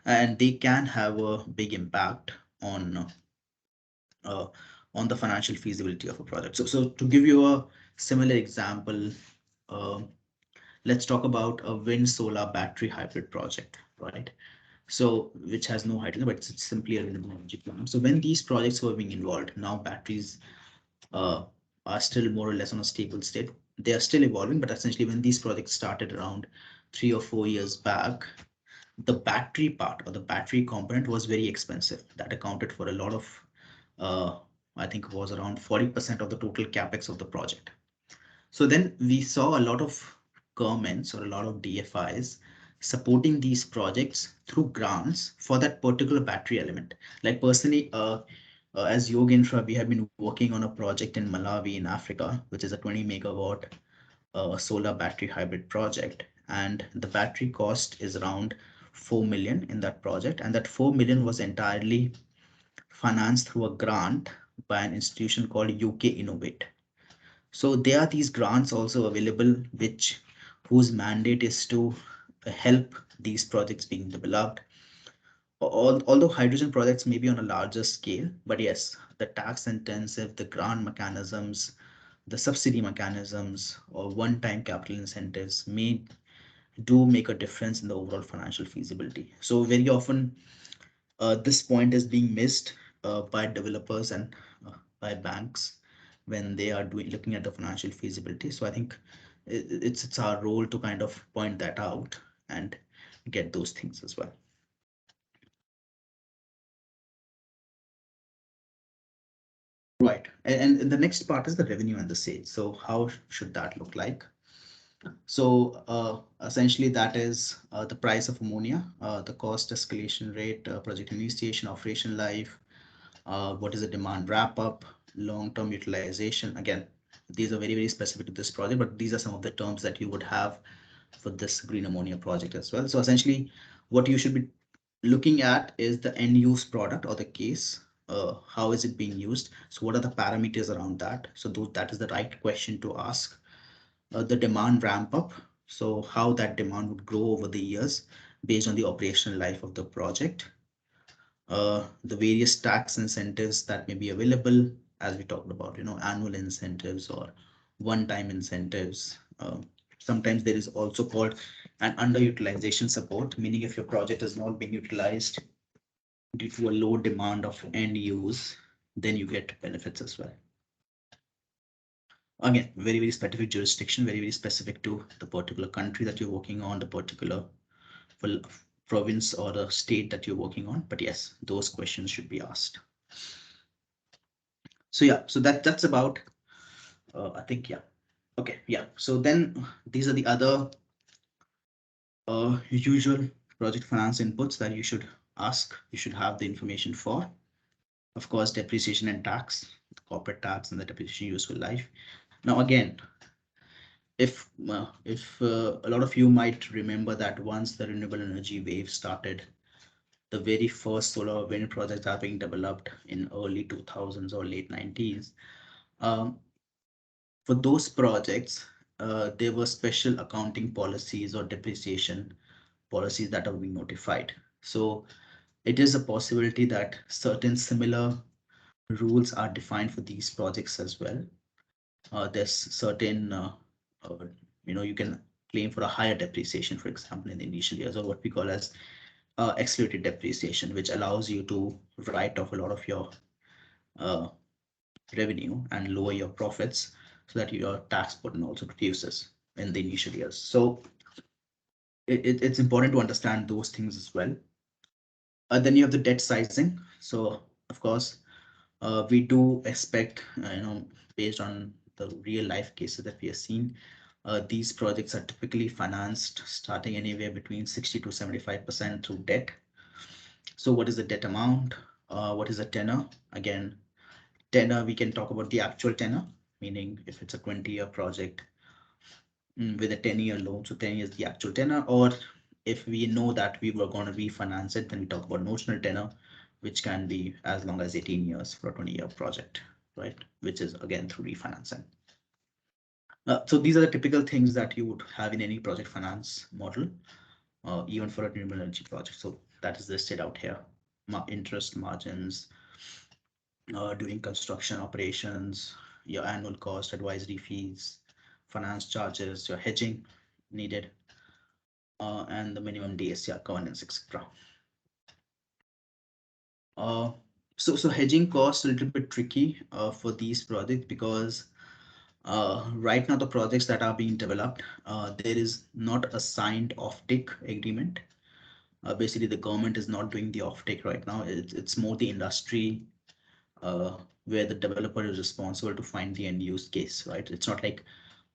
and they can have a big impact uh, on the financial feasibility of a project. So to give you a similar example, uh, let's talk about a wind solar battery hybrid project, right? So which has no hydrogen, but it's simply a renewable energy plant. So when these projects were being involved, now batteries uh, are still more or less on a stable state. They are still evolving, but essentially when these projects started around 3 or 4 years back, the battery part or the battery component was very expensive. That accounted for a lot of, uh, I think it was around 40% of the total capex of the project. So then we saw a lot of governments or a lot of DFIs supporting these projects through grants for that particular battery element. Like personally, as YOG INFRA, we have been working on a project in Malawi in Africa, which is a 20 megawatt solar battery hybrid project. And the battery cost is around 4 million in that project. And that 4 million was entirely financed through a grant by an institution called UK Innovate. So there are these grants also available, which whose mandate is to help these projects being developed. Although hydrogen projects may be on a larger scale, but yes, the tax intensive, the grant mechanisms, the subsidy mechanisms, or one-time capital incentives may do make a difference in the overall financial feasibility. So very often, this point is being missed by developers and by banks when they are doing looking at the financial feasibility. So I think it's our role to kind of point that out and get those things as well. Right. And the next part is the revenue and the sales. So how should that look like? So essentially that is the price of ammonia, the cost escalation rate, project initiation, operation life, what is the demand wrap up, long-term utilization. Again, these are very, very specific to this project, but these are some of the terms that you would have for this green ammonia project as well. So essentially what you should be looking at is the end use product or the case. How is it being used? So what are the parameters around that? So that is the right question to ask. The demand ramp up. So how that demand would grow over the years based on the operational life of the project. The various tax incentives that may be available, as we talked about, annual incentives or one-time incentives. Sometimes there is also called an underutilization support, meaning if your project is not being utilized due to a low demand of end use, then you get benefits as well. Again, very, very specific jurisdiction, very, very specific to the particular country that you're working on, the particular province or the state that you're working on. But yes, those questions should be asked. So yeah, so that's about, I think, yeah. Okay, yeah. So then these are the other usual project finance inputs that you should ask, you should have the information for. Of course, depreciation and tax, corporate tax and the depreciation useful life. Now, again, if a lot of you might remember that once the renewable energy wave started, the very first solar wind projects are being developed in early 2000s or late 90s. Um, for those projects, there were special accounting policies or depreciation policies that are being notified. So it is a possibility that certain similar rules are defined for these projects as well. There's certain, uh, you can claim for a higher depreciation, for example, in the initial years, or what we call as accelerated depreciation, which allows you to write off a lot of your uh, revenue and lower your profits so that your tax burden also reduces in the initial years. So it's important to understand those things as well. Then you have the debt sizing. So of course, we do expect, based on the real life cases that we have seen, these projects are typically financed starting anywhere between 60 to 75% through debt. So what is the debt amount? What is the tenor? Again, tenor, we can talk about the actual tenor, meaning if it's a 20-year project with a 10-year loan, so 10 years the actual tenor, or if we know that we were going to refinance it, then we talk about notional tenor, which can be as long as 18 years for a 20-year project, right? Which is again through refinancing. So these are the typical things that you would have in any project finance model, even for a renewable energy project. So that is listed out here. Interest margins, during construction operations, your annual cost, advisory fees, finance charges, your hedging needed, and the minimum DSCR governance, etc. Uh, so hedging costs a little bit tricky for these projects because right now the projects that are being developed, there is not a signed offtake agreement. Basically, the government is not doing the offtake right now. It's more the industry where the developer is responsible to find the end use case, right? It's not like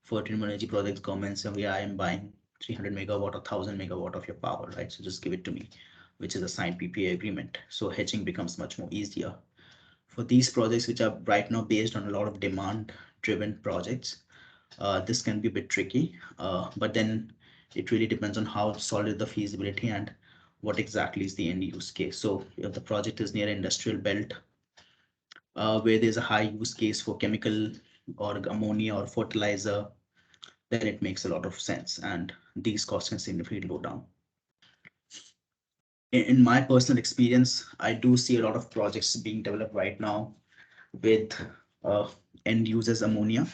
for renewable energy projects, government saying, yeah, I am buying 300 megawatt or 1000 megawatt of your power, right? So just give it to me, which is a signed PPA agreement. So hedging becomes much more easier. For these projects, which are right now based on a lot of demand driven projects, this can be a bit tricky, but then it really depends on how solid the feasibility and what exactly is the end use case. So if the project is near industrial belt, where there's a high use case for chemical or ammonia or fertilizer, then it makes a lot of sense and these costs can significantly go down. In my personal experience, I do see a lot of projects being developed right now with uh, end users ammonia,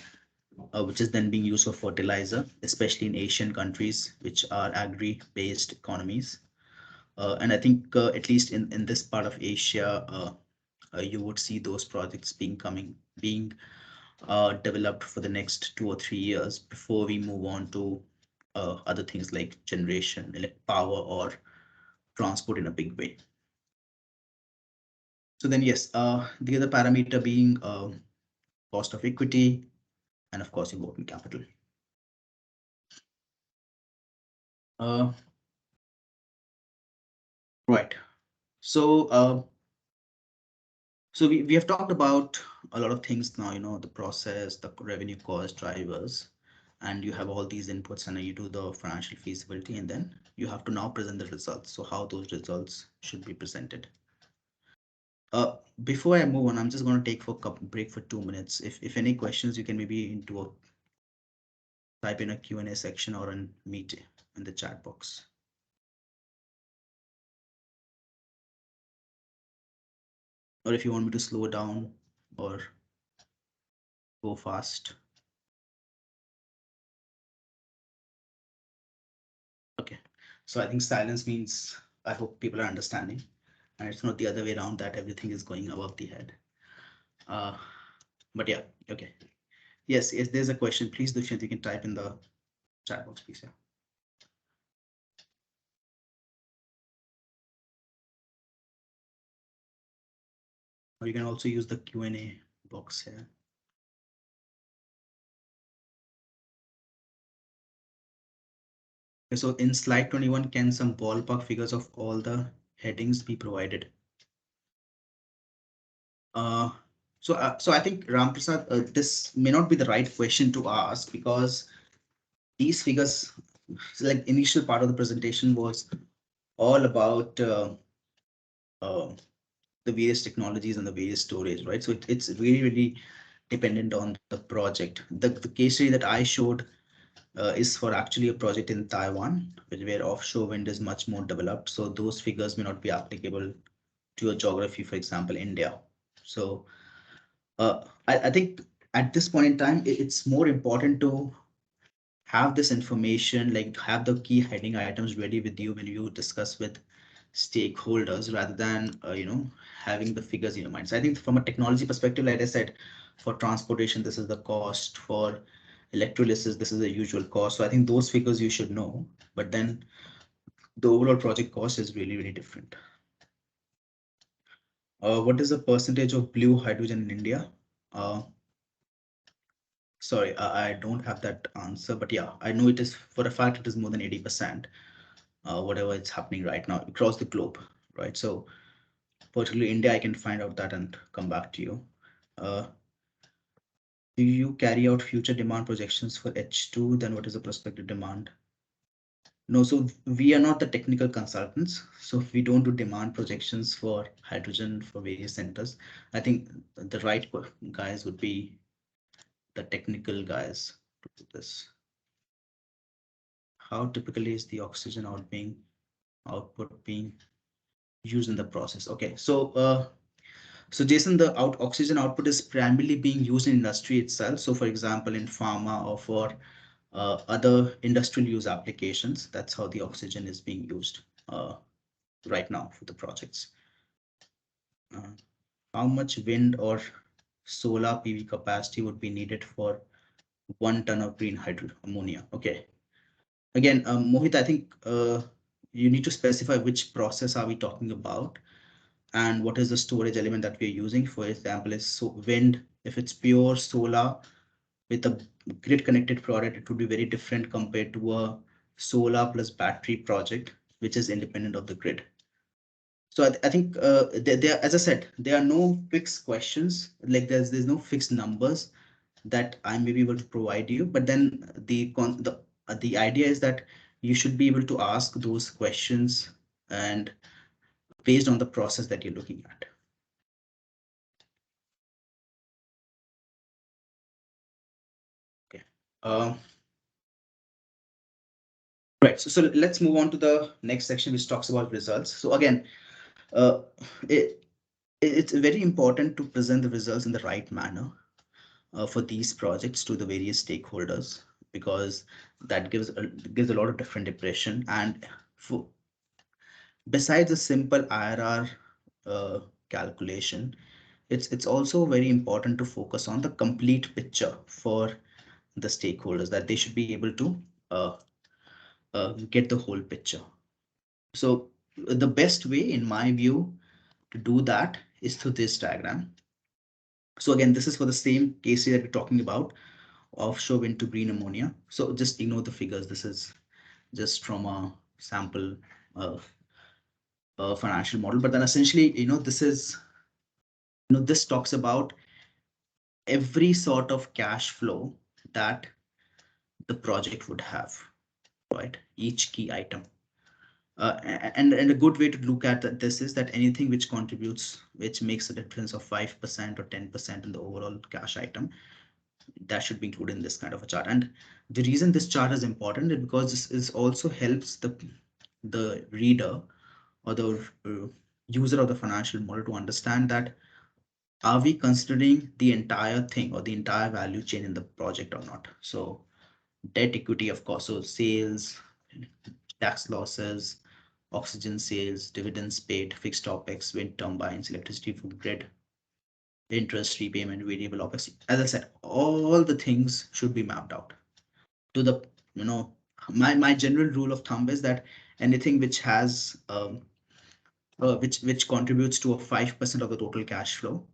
which is then being used for fertilizer, especially in Asian countries, which are agri-based economies. And I think at least in this part of Asia, you would see those projects being developed for the next 2 or 3 years before we move on to other things like generation, power, or transport in a big way. So then, yes, the other parameter being cost of equity, and of course, your working capital. Uh, right. So, we have talked about a lot of things now, the process, the revenue cost drivers, and you have all these inputs and you do the financial feasibility, and then you have to now present the results. So how those results should be presented. Before I move on, I'm just going to take for a break for 2 minutes. If any questions, you can maybe type in a Q&A section or in meet in the chat box. Or if you want me to slow down or go fast. Okay, so I think silence means I hope people are understanding, and it's not the other way around that everything is going above the head. Uh, but yeah, okay. Yes, if there's a question, please, Dushyant, you can type in the chat box, please. Yeah. Or you can also use the Q&A box here. Okay, so in slide 21, can some ballpark figures of all the headings be provided? Uh, so I think Ramprasad, this may not be the right question to ask because these figures, like initial part of the presentation was all about the various technologies and the various storage, right? So it's really, really dependent on the project. The case study that I showed is for actually a project in Taiwan, where offshore wind is much more developed. So those figures may not be applicable to your geography, for example, India. So I think at this point in time, it's more important to have this information, like have the key heading items ready with you when you discuss with stakeholders, rather than having the figures in your mind. So I think from a technology perspective, like I said, for transportation this is the cost, for electrolysis this is the usual cost. So I think those figures you should know, but then the overall project cost is really, really different. What is the percentage of blue hydrogen in India? uh, Sorry, I don't have that answer, but yeah, I know it is for a fact it is more than 80%, whatever it's happening right now across the globe, right? So particularly India, I can find out that and come back to you. Uh, do you carry out future demand projections for H2? Then what is the prospective demand? No, so we are not the technical consultants, so we don't do demand projections for hydrogen for various centers. I think the right guys would be the technical guys to do this. How typically is the oxygen output being used in the process? Okay, so Jason, the oxygen output is primarily being used in industry itself. So for example, in pharma or for other industrial use applications, that's how the oxygen is being used right now for the projects. Uh, how much wind or solar PV capacity would be needed for 1 ton of green hydrogen ammonia? Okay. Again, Mohit, I think you need to specify which process are we talking about and what is the storage element that we're using. For example, is so wind. If it's pure solar with a grid connected product, it would be very different compared to a solar plus battery project, which is independent of the grid. So I think there, as I said, there are no fixed questions. Like there's no fixed numbers that I may be able to provide you. But then the idea is that you should be able to ask those questions and based on the process that you're looking at. Okay. Right. So let's move on to the next section, which talks about results. So again, uh, it, it's very important to present the results in the right manner for these projects to the various stakeholders, because that gives a lot of different impression. And for, besides a simple IRR calculation, it's also very important to focus on the complete picture for the stakeholders, that they should be able to uh, get the whole picture. So the best way, in my view, to do that is through this diagram. So again, this is for the same case that we're talking about, offshore wind to green ammonia. So just ignore the figures. This is just from a sample financial model. But then essentially, this talks about every sort of cash flow that the project would have, right? Each key item. And a good way to look at this is that anything which contributes, which makes a difference of 5% or 10% in the overall cash item, that should be included in this kind of a chart. And the reason this chart is important is because this is also helps the reader or the user of the financial model to understand that are we considering the entire thing or the entire value chain in the project or not. So debt equity, of course, so sales, tax losses, oxygen sales, dividends paid, fixed OPEX, wind turbines, electricity from grid, interest repayment, variable OPEX. As I said, all the things should be mapped out to the, my general rule of thumb is that anything which has which contributes to a 5% of the total cash flow,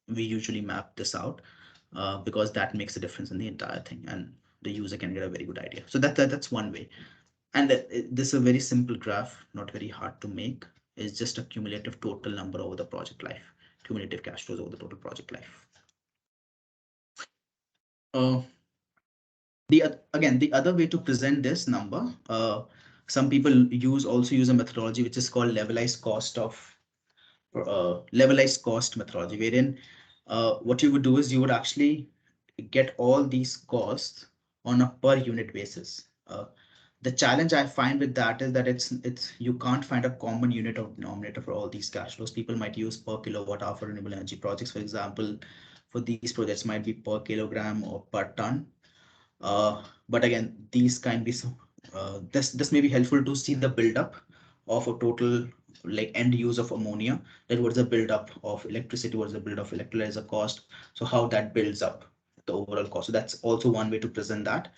we usually map this out because that makes a difference in the entire thing and the user can get a very good idea. So that's one way. And this is a very simple graph, not very hard to make. It's just a cumulative total number over the project life, cumulative cash flows over the total project life. Uh, again, the other way to present this number, some people also use a methodology which is called levelized cost methodology, wherein what you would do is you would actually get all these costs on a per unit basis. The challenge I find with that is that it's you can't find a common unit of denominator for all these cash flows. People might use per kilowatt hour for renewable energy projects, for example. For these projects might be per kilogram or per ton. But again, these can be some, this may be helpful to see the buildup of a total like end use of ammonia. That was the buildup of electricity, was the build of electrolyzer cost. So how that builds up the overall cost. So that's also one way to present that,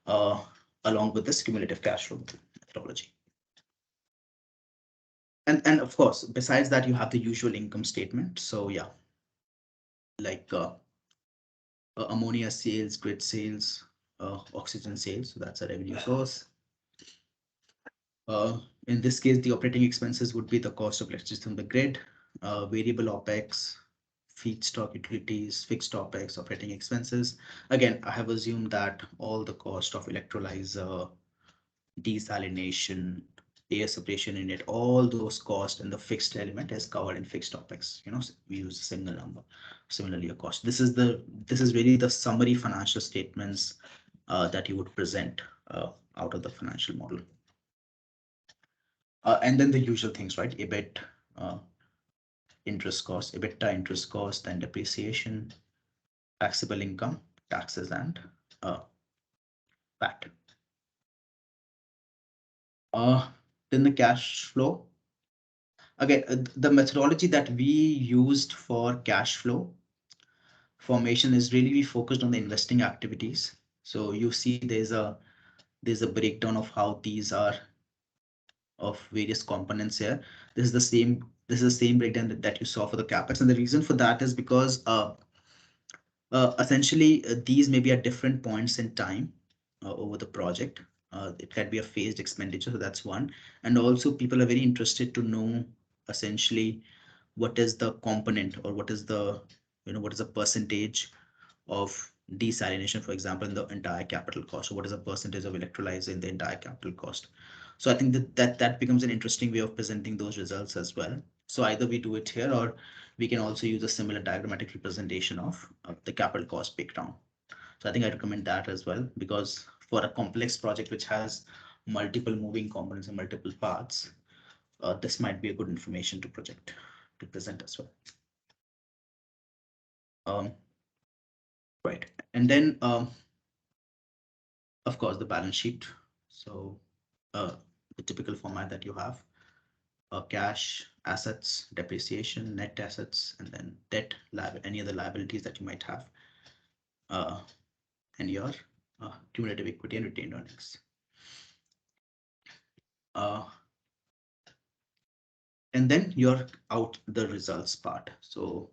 uh, along with this cumulative cash flow methodology. And of course, besides that, you have the usual income statement. So yeah, like ammonia sales, grid sales, oxygen sales. So that's a revenue source. In this case, the operating expenses would be the cost of electricity from the grid, variable OPEX, feedstock utilities, fixed OPEX, operating expenses. Again, I have assumed that all the cost of electrolyzer, desalination, air separation unit, all those costs and the fixed element is covered in fixed OPEX. We use a single number. Similarly, a cost. This is really the summary financial statements that you would present out of the financial model. And then the usual things, right? EBIT, interest cost, EBITDA, interest cost, and depreciation, taxable income, taxes, and VAT. Then the cash flow. Again, the methodology that we used for cash flow formation is really focused on the investing activities. So you see there's a breakdown of how these are of various components here. This is the same breakdown that you saw for the capex, and the reason for that is because essentially these may be at different points in time over the project. It can be a phased expenditure, so that's one. And also people are very interested to know essentially what is the component, or what is the what is the percentage of desalination, for example, in the entire capital cost. So what is the percentage of electrolyzer in the entire capital cost? So I think that becomes an interesting way of presenting those results as well. So either we do it here, or we can also use a similar diagrammatic representation of the capital cost breakdown. So I think I recommend that as well, because for a complex project which has multiple moving components and multiple parts, this might be a good information to present as well. Right, and then of course the balance sheet. So the typical format that you have: cash, assets, depreciation, net assets, and then debt, any other liabilities that you might have, and your cumulative equity and retained earnings. And then you're out the results part. So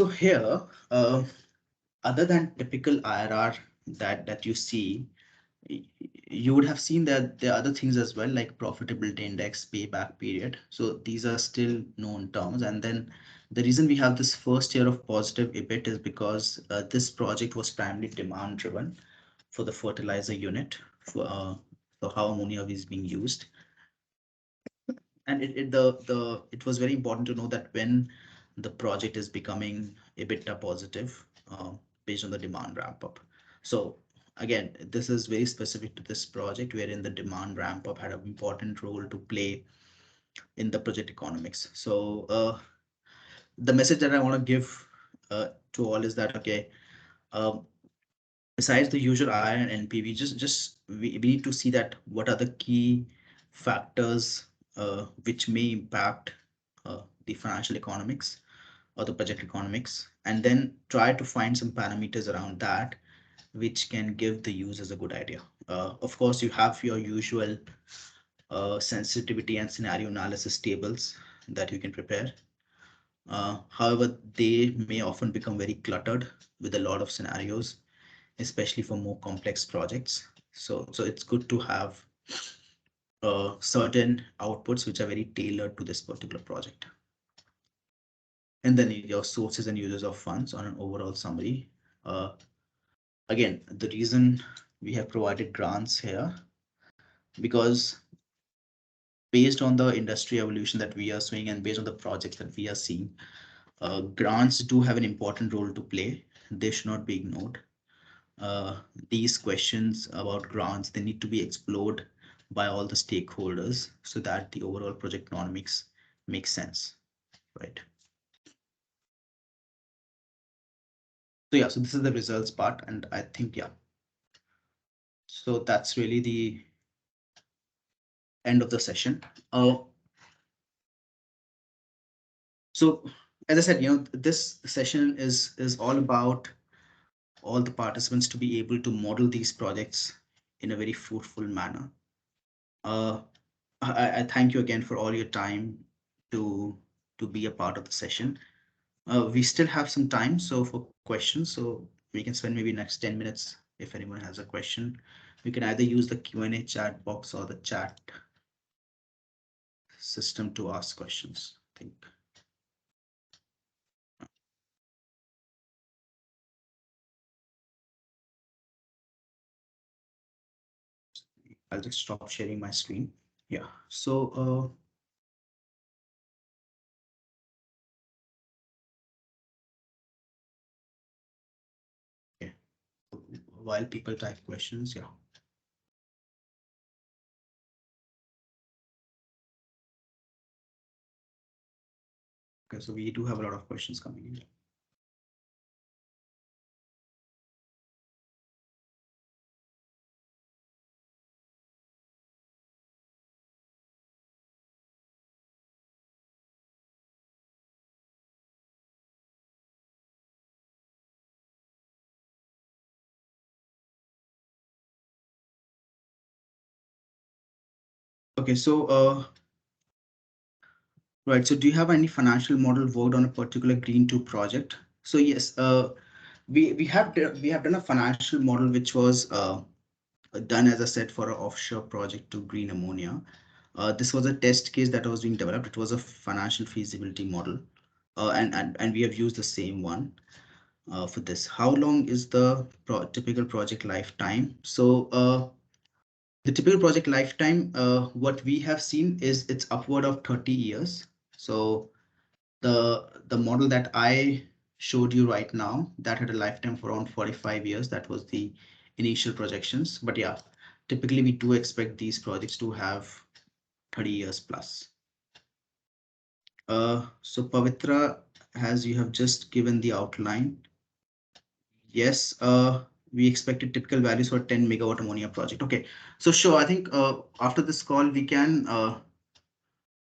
here, other than typical IRR that you see, you would have seen that there are other things as well, like profitability index, payback period. So these are still known terms. And then the reason we have this first year of positive EBIT is because this project was primarily demand driven for the fertilizer unit, for how ammonia is being used. And it was very important to know that when the project is becoming EBITDA positive, based on the demand ramp up. So again, this is very specific to this project, wherein the demand ramp up had an important role to play in the project economics. So the message that I want to give to all is that, okay, besides the usual IR and NPV, we need to see that what are the key factors which may impact the financial economics or the project economics, and then try to find some parameters around that which can give the users a good idea. Of course, you have your usual sensitivity and scenario analysis tables that you can prepare. However, they may often become very cluttered with a lot of scenarios, especially for more complex projects. So it's good to have certain outputs which are very tailored to this particular project. And then your sources and users of funds on an overall summary. Again, the reason we have provided grants here, because based on the industry evolution that we are seeing and based on the projects that we are seeing, grants do have an important role to play. They should not be ignored. uh, these questions about grants, they need to be explored by all the stakeholders so that the overall project economics makes sense, right? So yeah, so this is the results part, and I think yeah, so that's really the end of the session. So as I said, this session is all about all the participants to be able to model these projects in a very fruitful manner. Uh, I thank you again for all your time to to be a part of the session. We still have some time, so for questions, so we can spend maybe next 10 minutes if anyone has a question. We can either use the Q&A chat box or the chat system to ask questions, I think. I'll just stop sharing my screen. Yeah, so yeah, while people type questions, yeah. Okay, so we do have a lot of questions coming in. Okay, so right, so do you have any financial model worked on a particular Green 2 project? So yes, we have done a financial model which was done, as I said, for an offshore project to green ammonia. This was a test case that was being developed. It was a financial feasibility model, and we have used the same one for this. How long is the typical project lifetime? So the typical project lifetime, what we have seen is it's upward of 30 years. So the model that I showed you right now, that had a lifetime for around 45 years. That was the initial projections. But yeah, typically we do expect these projects to have 30 years plus. So Pavitra, as you have just given the outline, yes, we expected typical values for 10 megawatt ammonia project. Okay, so sure, I think after this call, we can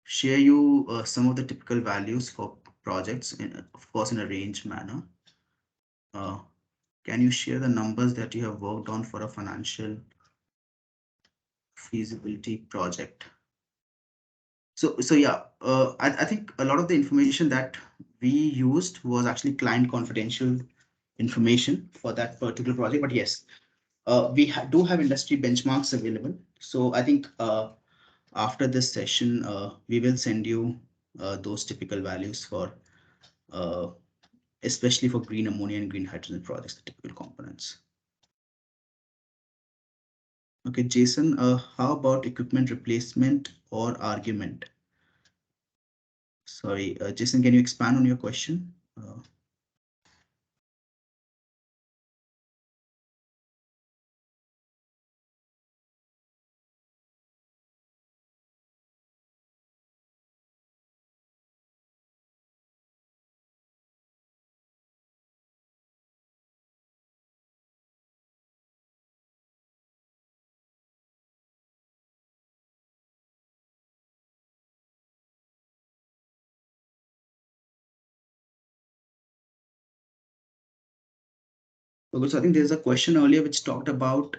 share you some of the typical values for projects, of course, in a range manner. Uh, can you share the numbers that you have worked on for a financial feasibility project? So yeah, I think a lot of the information that we used was actually client confidential information for that particular project. But yes, do have industry benchmarks available. So I think after this session, we will send you those typical values for uh, especially for green ammonia and green hydrogen projects, the typical components. Okay, Jason, how about equipment replacement or argument? Sorry, Jason, can you expand on your question? Because I think there's a question earlier which talked about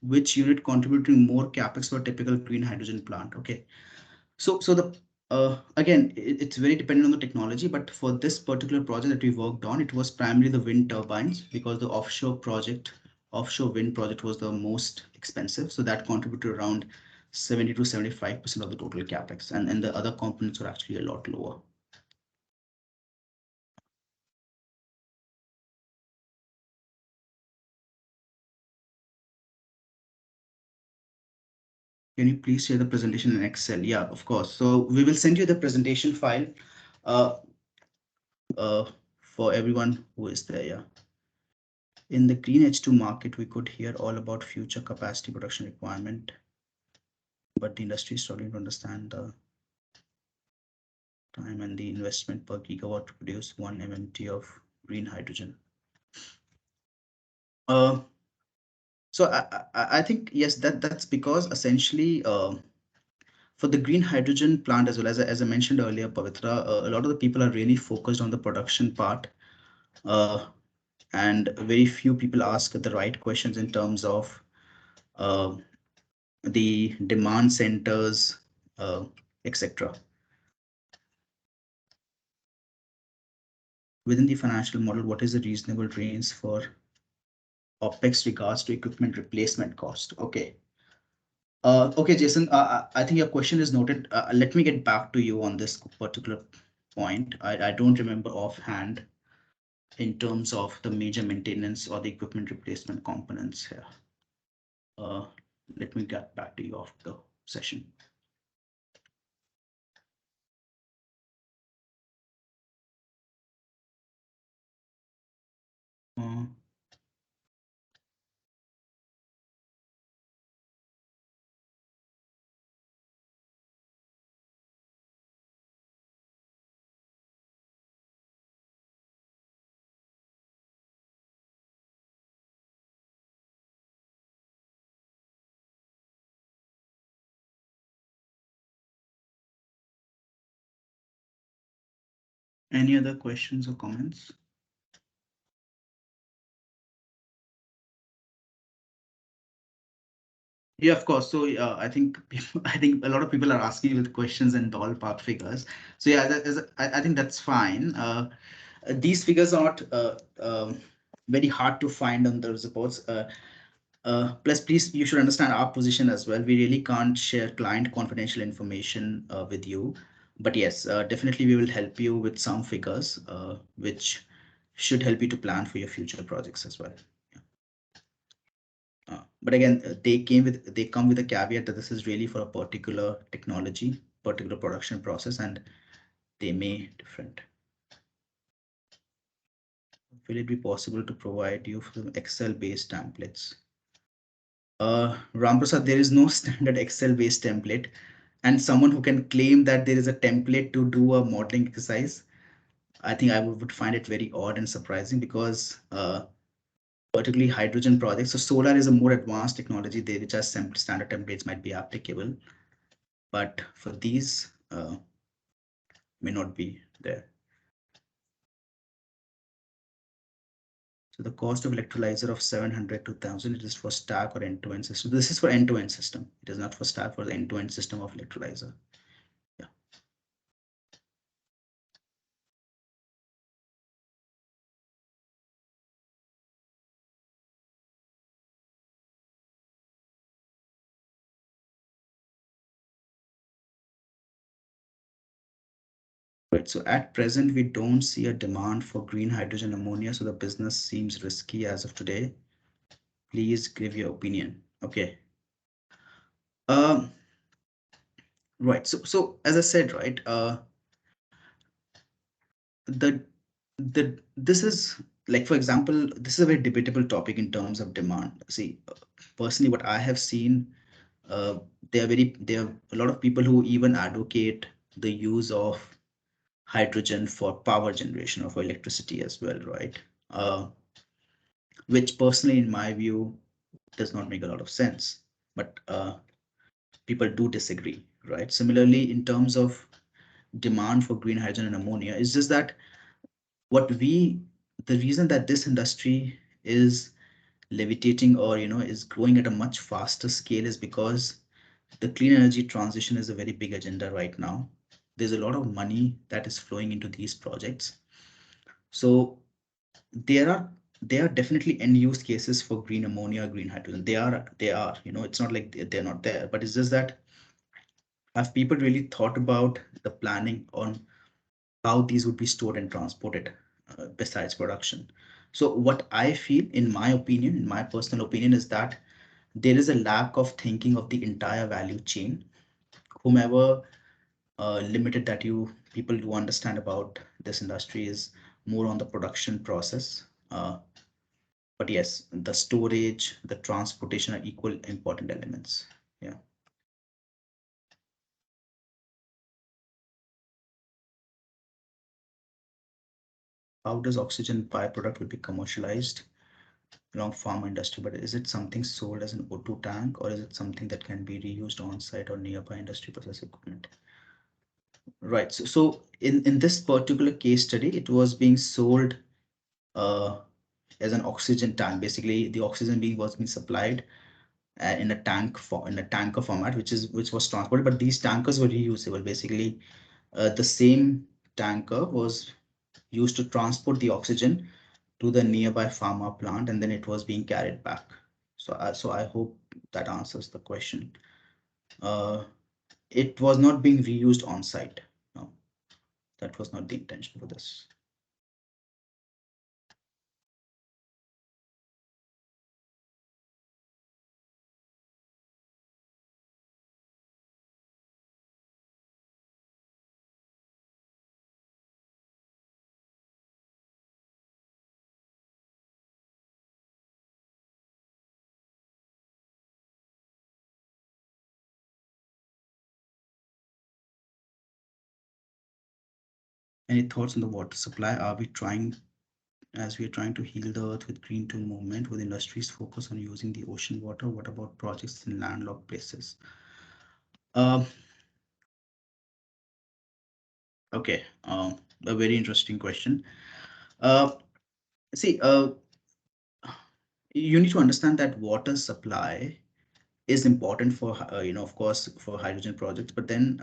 which unit contributing more capex for a typical green hydrogen plant. Okay, so the again, it's very dependent on the technology, but for this particular project that we worked on, it was primarily the wind turbines because the offshore wind project was the most expensive. So that contributed around 70 to 75% of the total capex, and the other components were actually a lot lower. Can you please share the presentation in Excel? Yeah, of course. So we will send you the presentation file uh, for everyone who is there. Yeah. In the green H2 market, we could hear all about future capacity production requirement, but the industry is struggling to understand the time and the investment per gigawatt to produce 1 MMT of green hydrogen. Uh, so I think yes, that's because essentially for the green hydrogen plant as well as I mentioned earlier, Pavitra, a lot of the people are really focused on the production part, uh, and very few people ask the right questions in terms of uh, the demand centers, etc. Within the financial model, what is the reasonable range for OPEX regards to equipment replacement cost? Okay. Okay, Jason, I think your question is noted. Let me get back to you on this particular point. I don't remember offhand in terms of the major maintenance or the equipment replacement components here. Uh, Let me get back to you after the session. Uh, any other questions or comments? Yeah, of course. So I think I think a lot of people are asking with questions and ballpark figures. So yeah, I think that's fine. These figures are not very hard to find on the reports. Plus, please, you should understand our position as well. We really can't share client confidential information with you. But yes, definitely we will help you with some figures, which should help you to plan for your future projects as well. But again, they come with a caveat that this is really for a particular technology, particular production process, and they may different. Will it be possible to provide you some Excel-based templates? Ramprasad, there is no standard Excel-based template, and someone who can claim that there is a template to do a modeling exercise, I think I would find it very odd and surprising because particularly hydrogen projects. So solar is a more advanced technology there, which has standard templates might be applicable, but for these may not be there. So the cost of electrolyzer of 700 to 1000, it is for stack or end-to-end system. This is for end-to-end system. It is not for stack, for the end-to-end system of electrolyzer. Yeah. Right. So at present, we don't see a demand for green hydrogen ammonia. So the business seems risky as of today. Please give your opinion. Okay. Um, right. So as I said, right, the this is like, for example, this is a very debatable topic in terms of demand. See, personally, what I have seen, uh, there are a lot of people who even advocate the use of hydrogen for power generation or for electricity as well, right? Which personally, in my view, does not make a lot of sense. But people do disagree, right? Similarly, in terms of demand for green hydrogen and ammonia, it's just that what we the reason that this industry is levitating or is growing at a much faster scale is because the clean energy transition is a very big agenda right now. There's a lot of money that is flowing into these projects. So there are there are definitely end use cases for green ammonia, green hydrogen. They are it's not like they're not there, but it's just that have people really thought about the planning on how these would be stored and transported besides production? So what I feel, in my opinion, in my personal opinion, is that there is a lack of thinking of the entire value chain. Whomever limited that you people do understand about this industry is more on the production process. But yes, the storage, the transportation are equal important elements. Yeah. How does oxygen byproduct will be commercialized along pharma industry? But is it something sold as an O2 tank, or is it something that can be reused on site or nearby industry process equipment? Right. So in this particular case study, it was being sold uh, as an oxygen tank. Basically, the oxygen being was being supplied in a tanker format, which was transported. But these tankers were reusable. Basically, the same tanker was used to transport the oxygen to the nearby pharma plant, and then it was being carried back. So I hope that answers the question. Uh, it was not being reused on site. No, that was not the intention for this. Any thoughts on the water supply? As we are trying to heal the earth with green tool movement, with industries focus on using the ocean water? What about projects in landlocked places? Um, okay, a very interesting question. Uh, see, you need to understand that water supply is important for, of course, for hydrogen projects, but then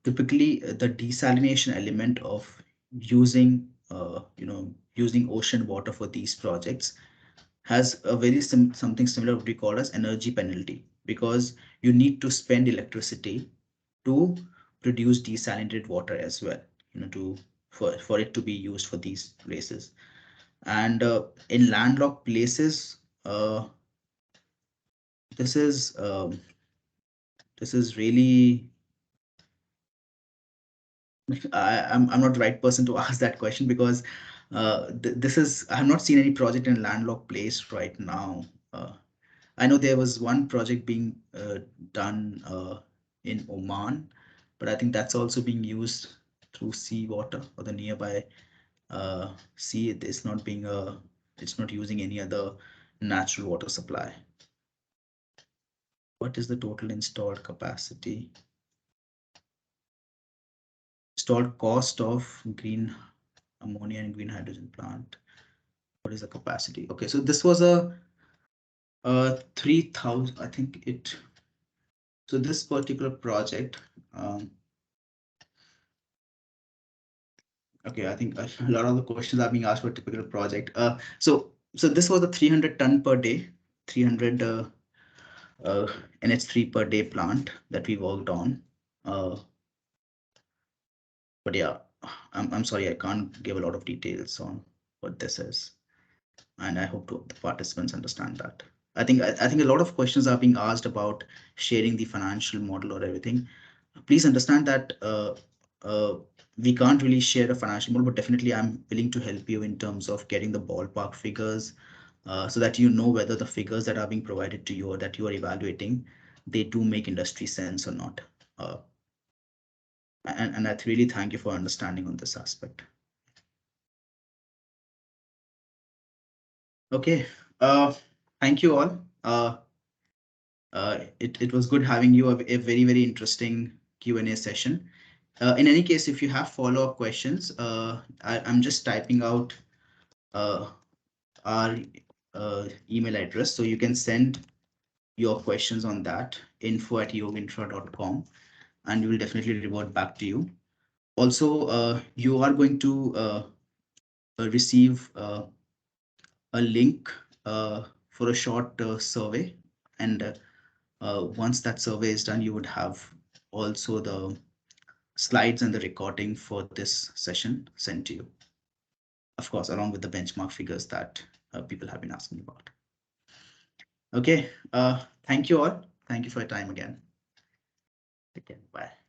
typically the desalination element of using ocean water for these projects has a very something similar what we call as energy penalty, because you need to spend electricity to produce desalinated water as well, to for it to be used for these places. And in landlocked places, this is this is really I'm not the right person to ask that question, because this is I have not seen any project in landlocked place right now. I know there was one project being done in Oman, but I think that's also being used through seawater or the nearby sea. It's not using any other natural water supply. What is the total installed capacity? Installed cost of green ammonia and green hydrogen plant. What is the capacity? Okay, so this was a 3,000. I think it. So this particular project. Okay, I think a lot of the questions are being asked for a typical project. So this was a 300 ton per day, 300 uh, NH3 per day plant that we worked on. Uh, but yeah, I'm sorry, I can't give a lot of details on what this is, and I hope the participants understand that. I think a lot of questions are being asked about sharing the financial model or everything. Please understand that we can't really share a financial model, but definitely I'm willing to help you in terms of getting the ballpark figures, so that you know whether the figures that are being provided to you or that you are evaluating, they do make industry sense or not. Uh, and I really thank you for understanding on this aspect. Okay. Uh, Thank you all. It was good having you, a very, very interesting Q&A session. In any case, if you have follow-up questions, I'm just typing out uh, our email address, so you can send your questions on that, info@yoginfra.com, and we will definitely revert back to you. Also, you are going to receive a link for a short survey, and once that survey is done, you would have also the slides and the recording for this session sent to you, of course, along with the benchmark figures that people have been asking about. Okay, thank you all. Thank you for your time again. Take care. Bye.